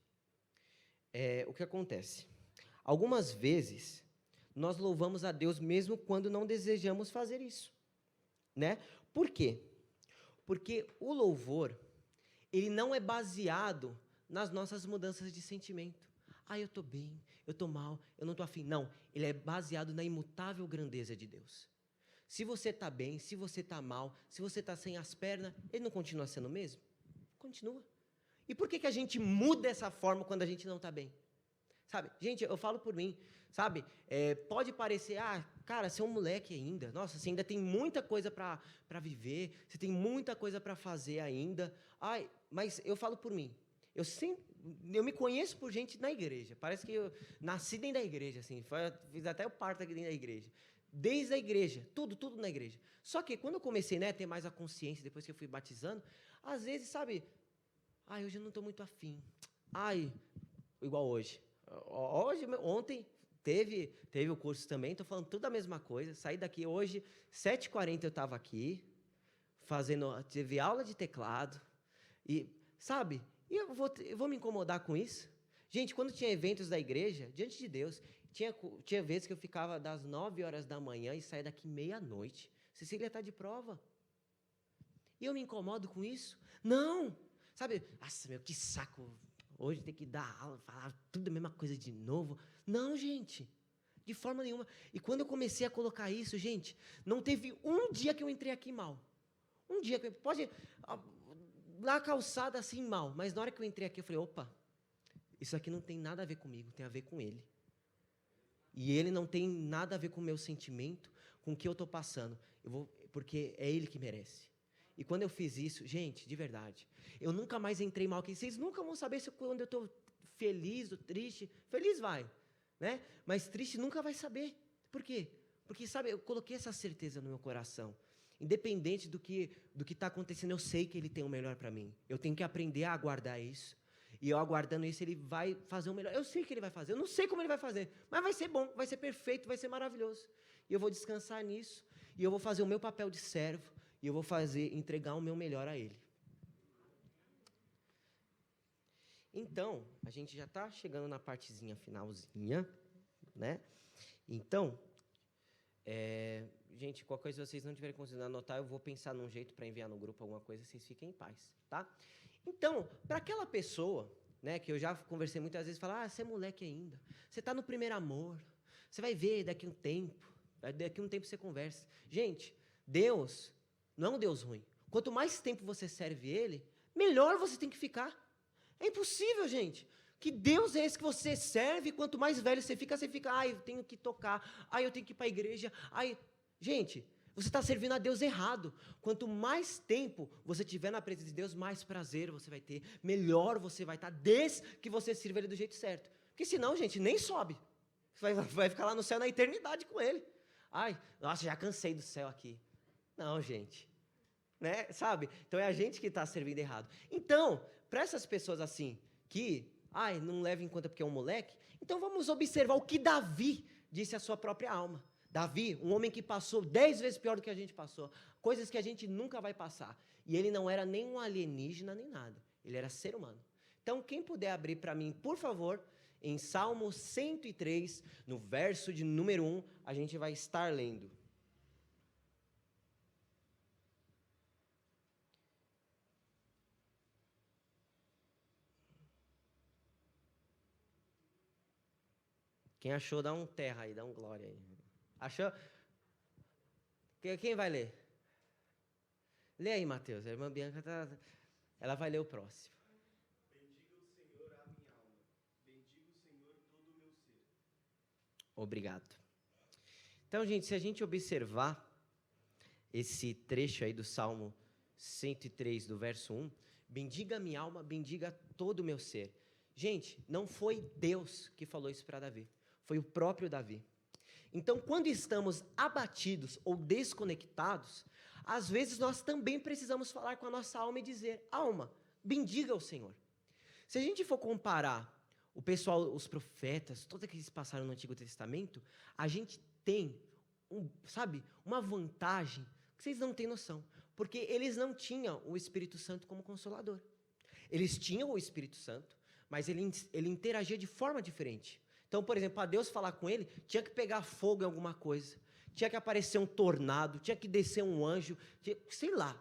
o que acontece? Algumas vezes, nós louvamos a Deus mesmo quando não desejamos fazer isso, né? Por quê? Porque o louvor, ele não é baseado nas nossas mudanças de sentimento. Ah, eu estou bem, eu estou mal, eu não estou afim. Não, ele é baseado na imutável grandeza de Deus. Se você está bem, se você está mal, se você está sem as pernas, ele não continua sendo o mesmo? Continua. E por que a gente muda essa forma quando a gente não está bem? Sabe, gente, eu falo por mim, sabe, pode parecer, cara, você é um moleque ainda, nossa, você ainda tem muita coisa para viver, você tem muita coisa para fazer ainda, mas eu falo por mim, eu me conheço por gente na igreja, parece que eu nasci dentro da igreja, assim, fiz até o parto aqui dentro da igreja, desde a igreja, tudo na igreja, só que quando eu comecei, né, a ter mais a consciência, depois que eu fui batizando, às vezes, sabe, hoje eu não estou muito afim, igual hoje, ontem teve o curso também, estou falando tudo a mesma coisa, saí daqui hoje, 7h40 eu estava aqui, teve aula de teclado, e, sabe, eu vou me incomodar com isso? Gente, quando tinha eventos da igreja, diante de Deus, tinha vezes que eu ficava das 9 horas da manhã e saía daqui meia-noite, Cecília está de prova, e eu me incomodo com isso? Não, sabe, nossa, meu, que saco, hoje tem que dar aula, falar tudo a mesma coisa de novo. Não, gente, de forma nenhuma. E quando eu comecei a colocar isso, gente, não teve um dia que eu entrei aqui mal. Um dia que pode na calçada assim mal, mas na hora que eu entrei aqui eu falei, opa, isso aqui não tem nada a ver comigo, tem a ver com ele. E ele não tem nada a ver com o meu sentimento, com o que eu estou passando. Porque é ele que merece. E quando eu fiz isso, gente, de verdade, eu nunca mais entrei mal aqui. Vocês nunca vão saber se quando eu estou feliz ou triste. Feliz vai, né? Mas triste nunca vai saber. Por quê? Porque, sabe, eu coloquei essa certeza no meu coração. Independente do que está acontecendo, eu sei que ele tem o melhor para mim. Eu tenho que aprender a aguardar isso. E eu aguardando isso, ele vai fazer o melhor. Eu sei que ele vai fazer, eu não sei como ele vai fazer, mas vai ser bom, vai ser perfeito, vai ser maravilhoso. E eu vou descansar nisso, e eu vou fazer o meu papel de servo, e eu vou entregar o meu melhor a ele. Então, a gente já está chegando na partezinha finalzinha, né? Então, gente, qualquer coisa que vocês não tiverem conseguido anotar, eu vou pensar num jeito para enviar no grupo alguma coisa, vocês fiquem em paz, tá? Então, para aquela pessoa, né, que eu já conversei muitas vezes, fala, você é moleque ainda, você está no primeiro amor, você vai ver daqui a um tempo você conversa. Gente, Deus não é um Deus ruim. Quanto mais tempo você serve Ele, melhor você tem que ficar. É impossível, gente. Que Deus é esse que você serve, quanto mais velho você fica, eu tenho que tocar, eu tenho que ir para a igreja, Gente, você está servindo a Deus errado. Quanto mais tempo você tiver na presença de Deus, mais prazer você vai ter, melhor você vai estar, desde que você sirva Ele do jeito certo. Porque senão, gente, nem sobe. Vai ficar lá no céu na eternidade com Ele. Nossa, já cansei do céu aqui. Não, gente. Né? Sabe? Então é a gente que está servindo errado. Então, para essas pessoas assim, que não leva em conta porque é um moleque, então vamos observar o que Davi disse à sua própria alma. Davi, um homem que passou 10 vezes pior do que a gente passou, coisas que a gente nunca vai passar. E ele não era nem um alienígena, nem nada. Ele era ser humano. Então, quem puder abrir para mim, por favor, em Salmo 103, no verso de número 1, a gente vai estar lendo. Quem achou, dá um terra aí, dá um glória aí. Achou? Quem vai ler? Lê aí, Mateus. A irmã Bianca ela vai ler o próximo. Bendiga o Senhor a minha alma. Bendiga o Senhor todo o meu ser. Obrigado. Então, gente, se a gente observar esse trecho aí do Salmo 103, do verso 1, bendiga a minha alma, bendiga todo o meu ser. Gente, não foi Deus que falou isso para Davi. Foi o próprio Davi. Então, quando estamos abatidos ou desconectados, às vezes nós também precisamos falar com a nossa alma e dizer, alma, bendiga o Senhor. Se a gente for comparar o pessoal, os profetas, todos aqueles que passaram no Antigo Testamento, a gente tem, uma vantagem que vocês não têm noção, porque eles não tinham o Espírito Santo como consolador. Eles tinham o Espírito Santo, mas ele interagia de forma diferente. Então, por exemplo, para Deus falar com ele, tinha que pegar fogo em alguma coisa, tinha que aparecer um tornado, tinha que descer um anjo, sei lá,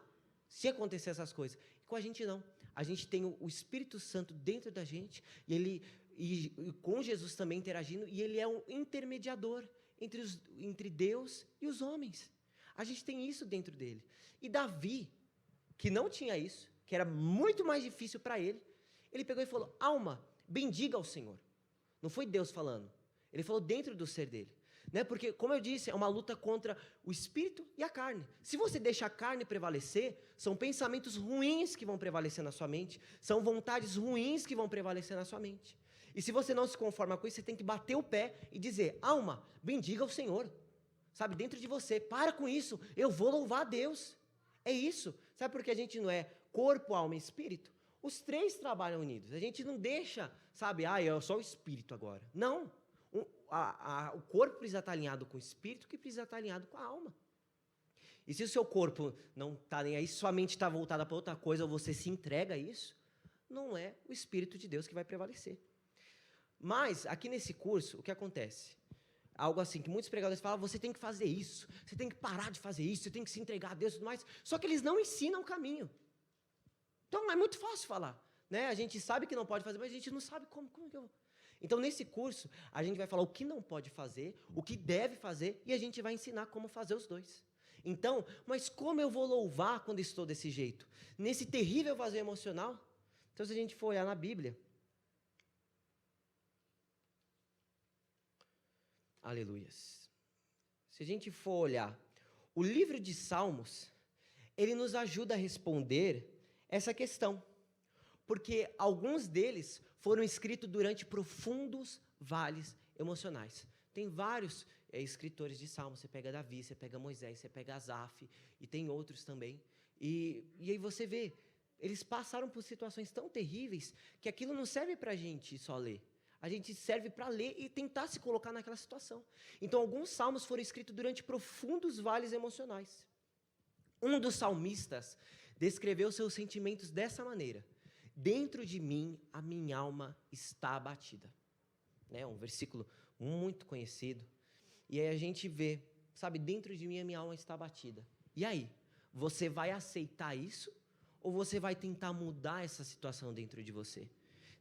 se acontecer essas coisas. E com a gente não. A gente tem o Espírito Santo dentro da gente, e com Jesus também interagindo, e ele é um intermediador entre Deus e os homens. A gente tem isso dentro dele. E Davi, que não tinha isso, que era muito mais difícil para ele pegou e falou, alma, bendiga ao Senhor. Não foi Deus falando, ele falou dentro do ser dele, né? Porque, como eu disse, é uma luta contra o espírito e a carne. Se você deixa a carne prevalecer, são pensamentos ruins que vão prevalecer na sua mente, são vontades ruins que vão prevalecer na sua mente. E se você não se conforma com isso, você tem que bater o pé e dizer, alma, bendiga ao Senhor, dentro de você, para com isso, eu vou louvar a Deus. É isso. Sabe por que a gente não é corpo, alma e espírito? Os três trabalham unidos. A gente não deixa, é só o espírito agora. Não. O corpo precisa estar alinhado com o espírito, que precisa estar alinhado com a alma. E se o seu corpo não está nem aí, sua mente está voltada para outra coisa, ou você se entrega a isso, não é o Espírito de Deus que vai prevalecer. Mas, aqui nesse curso, o que acontece? Algo assim, que muitos pregadores falam, você tem que fazer isso, você tem que parar de fazer isso, você tem que se entregar a Deus e tudo mais, só que eles não ensinam o caminho. Então, é muito fácil falar, né? A gente sabe que não pode fazer, mas a gente não sabe como que eu vou. Então, nesse curso, a gente vai falar o que não pode fazer, o que deve fazer, e a gente vai ensinar como fazer os dois. Então, mas como eu vou louvar quando estou desse jeito? Nesse terrível vazio emocional? Então, se a gente for olhar na Bíblia, aleluias. Se a gente for olhar, o livro de Salmos, ele nos ajuda a responder essa questão, porque alguns deles foram escritos durante profundos vales emocionais. Tem vários escritores de Salmos, você pega Davi, você pega Moisés, você pega Asaf, e tem outros também, e aí você vê, eles passaram por situações tão terríveis, que aquilo não serve para a gente só ler, a gente serve para ler e tentar se colocar naquela situação. Então, alguns salmos foram escritos durante profundos vales emocionais. Um dos salmistas descreveu seus sentimentos dessa maneira: dentro de mim, a minha alma está abatida. Um versículo muito conhecido. E aí a gente vê sabe, dentro de mim a minha alma está abatida. E aí? Você vai aceitar isso? Ou você vai tentar mudar essa situação dentro de você?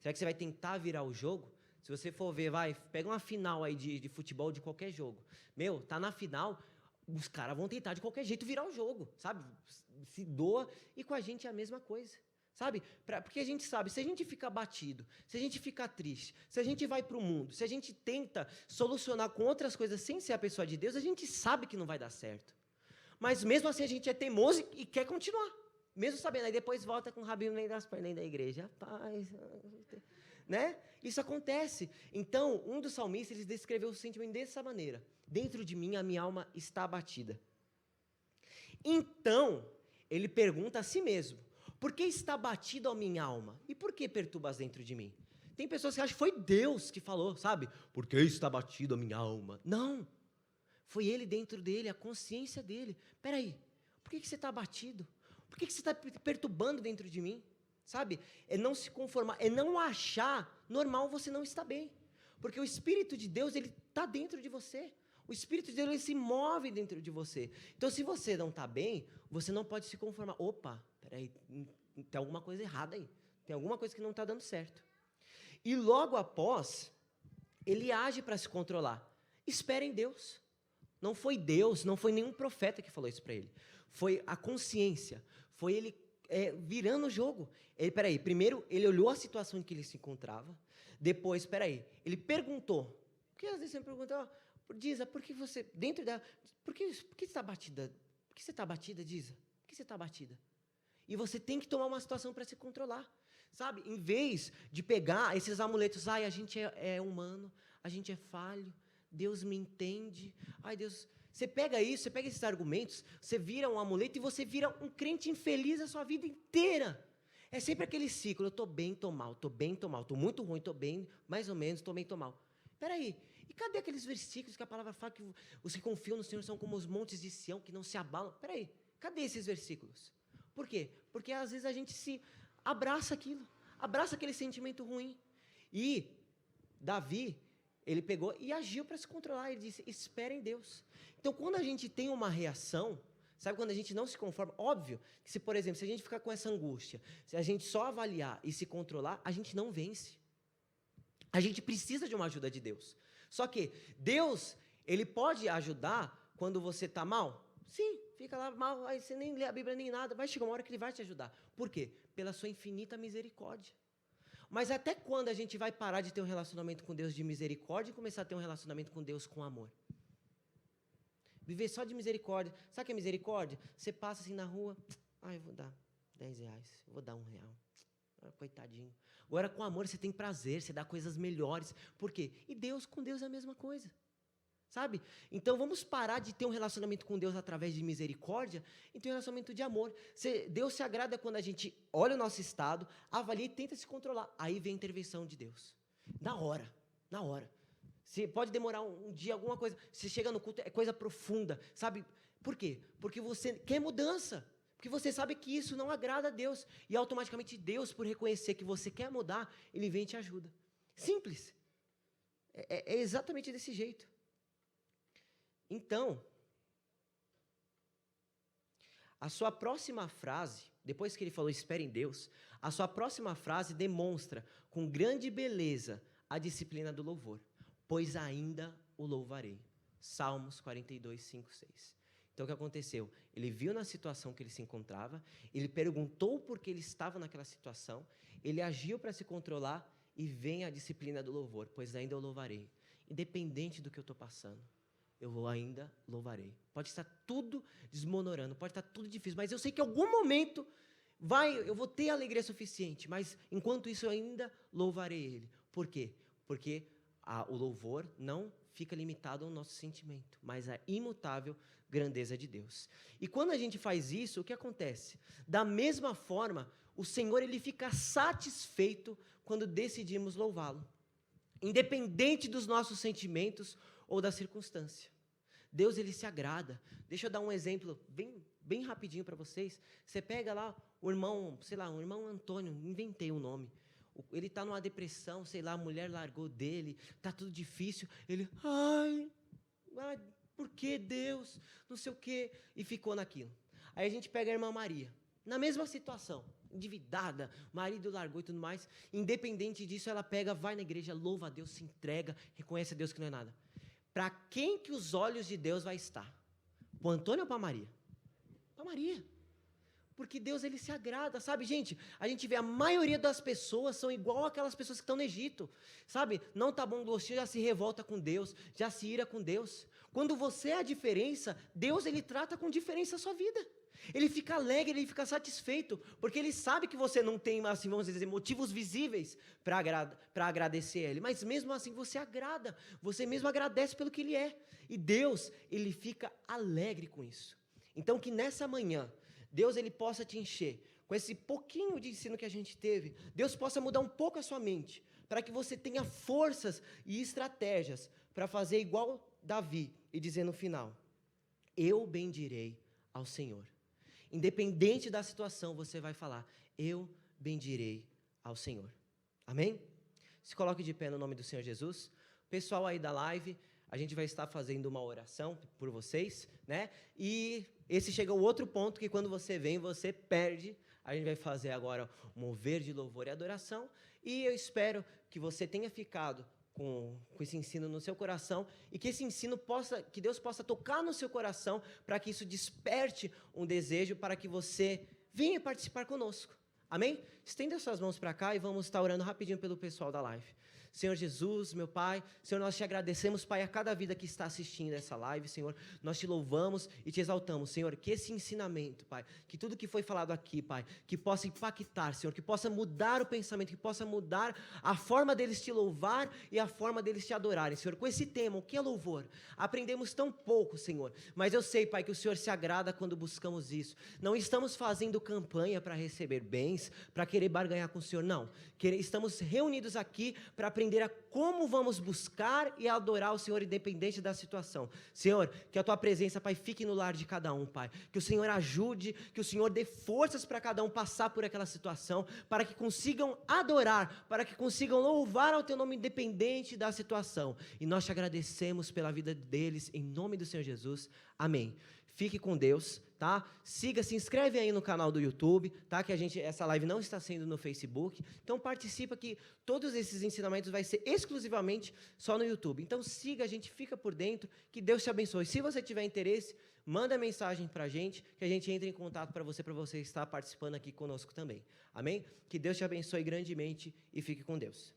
Será que você vai tentar virar o jogo? Se você for ver, pega uma final aí de futebol de qualquer jogo. Tá na final, os caras vão tentar de qualquer jeito virar o jogo, sabe? Se doa, e com a gente é a mesma coisa, sabe? Porque a gente sabe, se a gente fica abatido, se a gente fica triste, se a gente vai para o mundo, se a gente tenta solucionar com outras coisas sem ser a pessoa de Deus, a gente sabe que não vai dar certo. Mas mesmo assim a gente é teimoso e quer continuar. Mesmo sabendo, aí depois volta com o rabinho no meio das pernas da igreja. Rapaz, né? Isso acontece. Então, um dos salmistas, ele descreveu o sentimento dessa maneira. Dentro de mim, a minha alma está abatida. Então, ele pergunta a si mesmo, por que está abatido a minha alma? E por que perturbas dentro de mim? Tem pessoas que acham que foi Deus que falou, sabe? Por que está abatido a minha alma? Não. Foi ele dentro dele, a consciência dele. Peraí, por que você está abatido? Por que você está perturbando dentro de mim? Sabe? É não se conformar, é não achar normal você não estar bem. Porque o Espírito de Deus, ele está dentro de você. O Espírito de Deus, ele se move dentro de você. Então, se você não está bem, você não pode se conformar. Opa, peraí, tem alguma coisa errada aí. Tem alguma coisa que não está dando certo. E logo após, ele age para se controlar. Espera em Deus. Não foi Deus, não foi nenhum profeta que falou isso para ele. Foi a consciência. Foi ele virando o jogo. Primeiro, ele olhou a situação em que ele se encontrava. Depois, ele perguntou. Porque às vezes você pergunta, Diza, por que você, dentro da... Por que você está abatida? Por que você está abatida, Diza? Por que você está abatida? E você tem que tomar uma situação para se controlar. Sabe? Em vez de pegar esses amuletos, a gente é humano, a gente é falho, Deus me entende, Deus... Você pega isso, você pega esses argumentos, você vira um amuleto e você vira um crente infeliz a sua vida inteira. É sempre aquele ciclo, eu estou bem, estou mal, estou bem, estou mal, estou muito ruim, estou bem, mais ou menos, estou bem, estou mal. Peraí, e cadê aqueles versículos que a palavra fala que os que confiam no Senhor são como os montes de Sião, que não se abalam? Peraí, cadê esses versículos? Por quê? Porque às vezes a gente se abraça aquilo, abraça aquele sentimento ruim. E Davi, ele pegou e agiu para se controlar, ele disse, espera em Deus. Então, quando a gente tem uma reação, sabe, quando a gente não se conforma, óbvio que se, por exemplo, se a gente ficar com essa angústia, se a gente só avaliar e se controlar, a gente não vence. A gente precisa de uma ajuda de Deus. Só que Deus, ele pode ajudar quando você está mal? Sim, fica lá mal, aí você nem lê a Bíblia nem nada, vai chegar uma hora que ele vai te ajudar. Por quê? Pela sua infinita misericórdia. Mas até quando a gente vai parar de ter um relacionamento com Deus de misericórdia e começar a ter um relacionamento com Deus com amor? Viver só de misericórdia. Sabe o que é misericórdia? Você passa assim na rua, eu vou dar 10 reais, eu vou dar R$1. Coitadinho. Agora com amor você tem prazer, você dá coisas melhores. Por quê? E com Deus é a mesma coisa. Sabe? Então vamos parar de ter um relacionamento com Deus através de misericórdia e ter um relacionamento de amor. Deus se agrada quando a gente olha o nosso estado, avalia e tenta se controlar. Aí vem a intervenção de Deus. Na hora. Se pode demorar um dia, alguma coisa. Se chega no culto, é coisa profunda. Sabe? Por quê? Porque você quer mudança. Porque você sabe que isso não agrada a Deus. E automaticamente Deus, por reconhecer que você quer mudar, Ele vem e te ajuda. Simples. É exatamente desse jeito. Então, a sua próxima frase, depois que ele falou espere em Deus, a sua próxima frase demonstra com grande beleza a disciplina do louvor. Pois ainda o louvarei. Salmos 42, 5, 6. Então, o que aconteceu? Ele viu na situação que ele se encontrava, ele perguntou por que ele estava naquela situação, ele agiu para se controlar e vem a disciplina do louvor, pois ainda eu louvarei. Independente do que eu estou passando, eu ainda louvarei. Pode estar tudo desmonorando, pode estar tudo difícil, mas eu sei que em algum momento eu vou ter alegria suficiente, mas enquanto isso eu ainda louvarei Ele. Por quê? Porque o louvor não fica limitado ao nosso sentimento, mas à imutável grandeza de Deus. E quando a gente faz isso, o que acontece? Da mesma forma, o Senhor ele fica satisfeito quando decidimos louvá-lo, independente dos nossos sentimentos ou da circunstância. Deus ele se agrada. Deixa eu dar um exemplo bem rapidinho para vocês. Você pega lá o irmão, o irmão Antônio, inventei o nome. Ele está numa depressão, a mulher largou dele, está tudo difícil. Ele, por que Deus? Não sei o quê. E ficou naquilo. Aí a gente pega a irmã Maria, na mesma situação, endividada, marido largou e tudo mais. Independente disso, ela pega, vai na igreja, louva a Deus, se entrega, reconhece a Deus que não é nada. Para quem que os olhos de Deus vai estar? Para o Antônio ou para Maria? Para Maria. Porque Deus, ele se agrada, sabe, gente? A gente vê a maioria das pessoas são igual aquelas pessoas que estão no Egito, sabe? Não tá bom gostinho, já se revolta com Deus, já se ira com Deus. Quando você é a diferença, Deus, ele trata com diferença a sua vida. Ele fica alegre, ele fica satisfeito, porque ele sabe que você não tem, assim, vamos dizer, motivos visíveis para agradecer a ele, mas mesmo assim você agrada, você mesmo agradece pelo que ele é. E Deus, ele fica alegre com isso. Então que nessa manhã, Deus, ele possa te encher com esse pouquinho de ensino que a gente teve. Deus possa mudar um pouco a sua mente, para que você tenha forças e estratégias para fazer igual Davi e dizer no final: eu bendirei ao Senhor. Independente da situação, você vai falar: eu bendirei ao Senhor. Amém? Se coloque de pé no nome do Senhor Jesus. Pessoal aí da live, a gente vai estar fazendo uma oração por vocês, né? E esse chega ao outro ponto que quando você vem, você perde. A gente vai fazer agora um mover de louvor e adoração. E eu espero que você tenha ficado com esse ensino no seu coração e que esse ensino que Deus possa tocar no seu coração para que isso desperte um desejo para que você venha participar conosco. Amém? Estenda suas mãos para cá e vamos estar orando rapidinho pelo pessoal da live. Senhor Jesus, meu Pai, Senhor, nós te agradecemos, Pai, a cada vida que está assistindo essa live, Senhor, nós te louvamos e te exaltamos, Senhor, que esse ensinamento, Pai, que tudo que foi falado aqui, Pai, que possa impactar, Senhor, que possa mudar o pensamento, que possa mudar a forma deles te louvar e a forma deles te adorarem, Senhor, com esse tema, o que é louvor? Aprendemos tão pouco, Senhor, mas eu sei, Pai, que o Senhor se agrada quando buscamos isso. Não estamos fazendo campanha para receber bens, para querer barganhar com o Senhor, não. Estamos reunidos aqui para aprender a como vamos buscar e adorar o Senhor independente da situação. Senhor, que a Tua presença, Pai, fique no lar de cada um, Pai. Que o Senhor ajude, que o Senhor dê forças para cada um passar por aquela situação, para que consigam adorar, para que consigam louvar ao Teu nome independente da situação. E nós te agradecemos pela vida deles, em nome do Senhor Jesus. Amém. Fique com Deus, tá? Siga, se inscreve aí no canal do YouTube, tá? Que essa live não está sendo no Facebook. Então participa que todos esses ensinamentos vai ser exclusivamente só no YouTube. Então siga, a gente fica por dentro, que Deus te abençoe. Se você tiver interesse, manda mensagem pra gente, que a gente entre em contato para você estar participando aqui conosco também. Amém? Que Deus te abençoe grandemente e fique com Deus.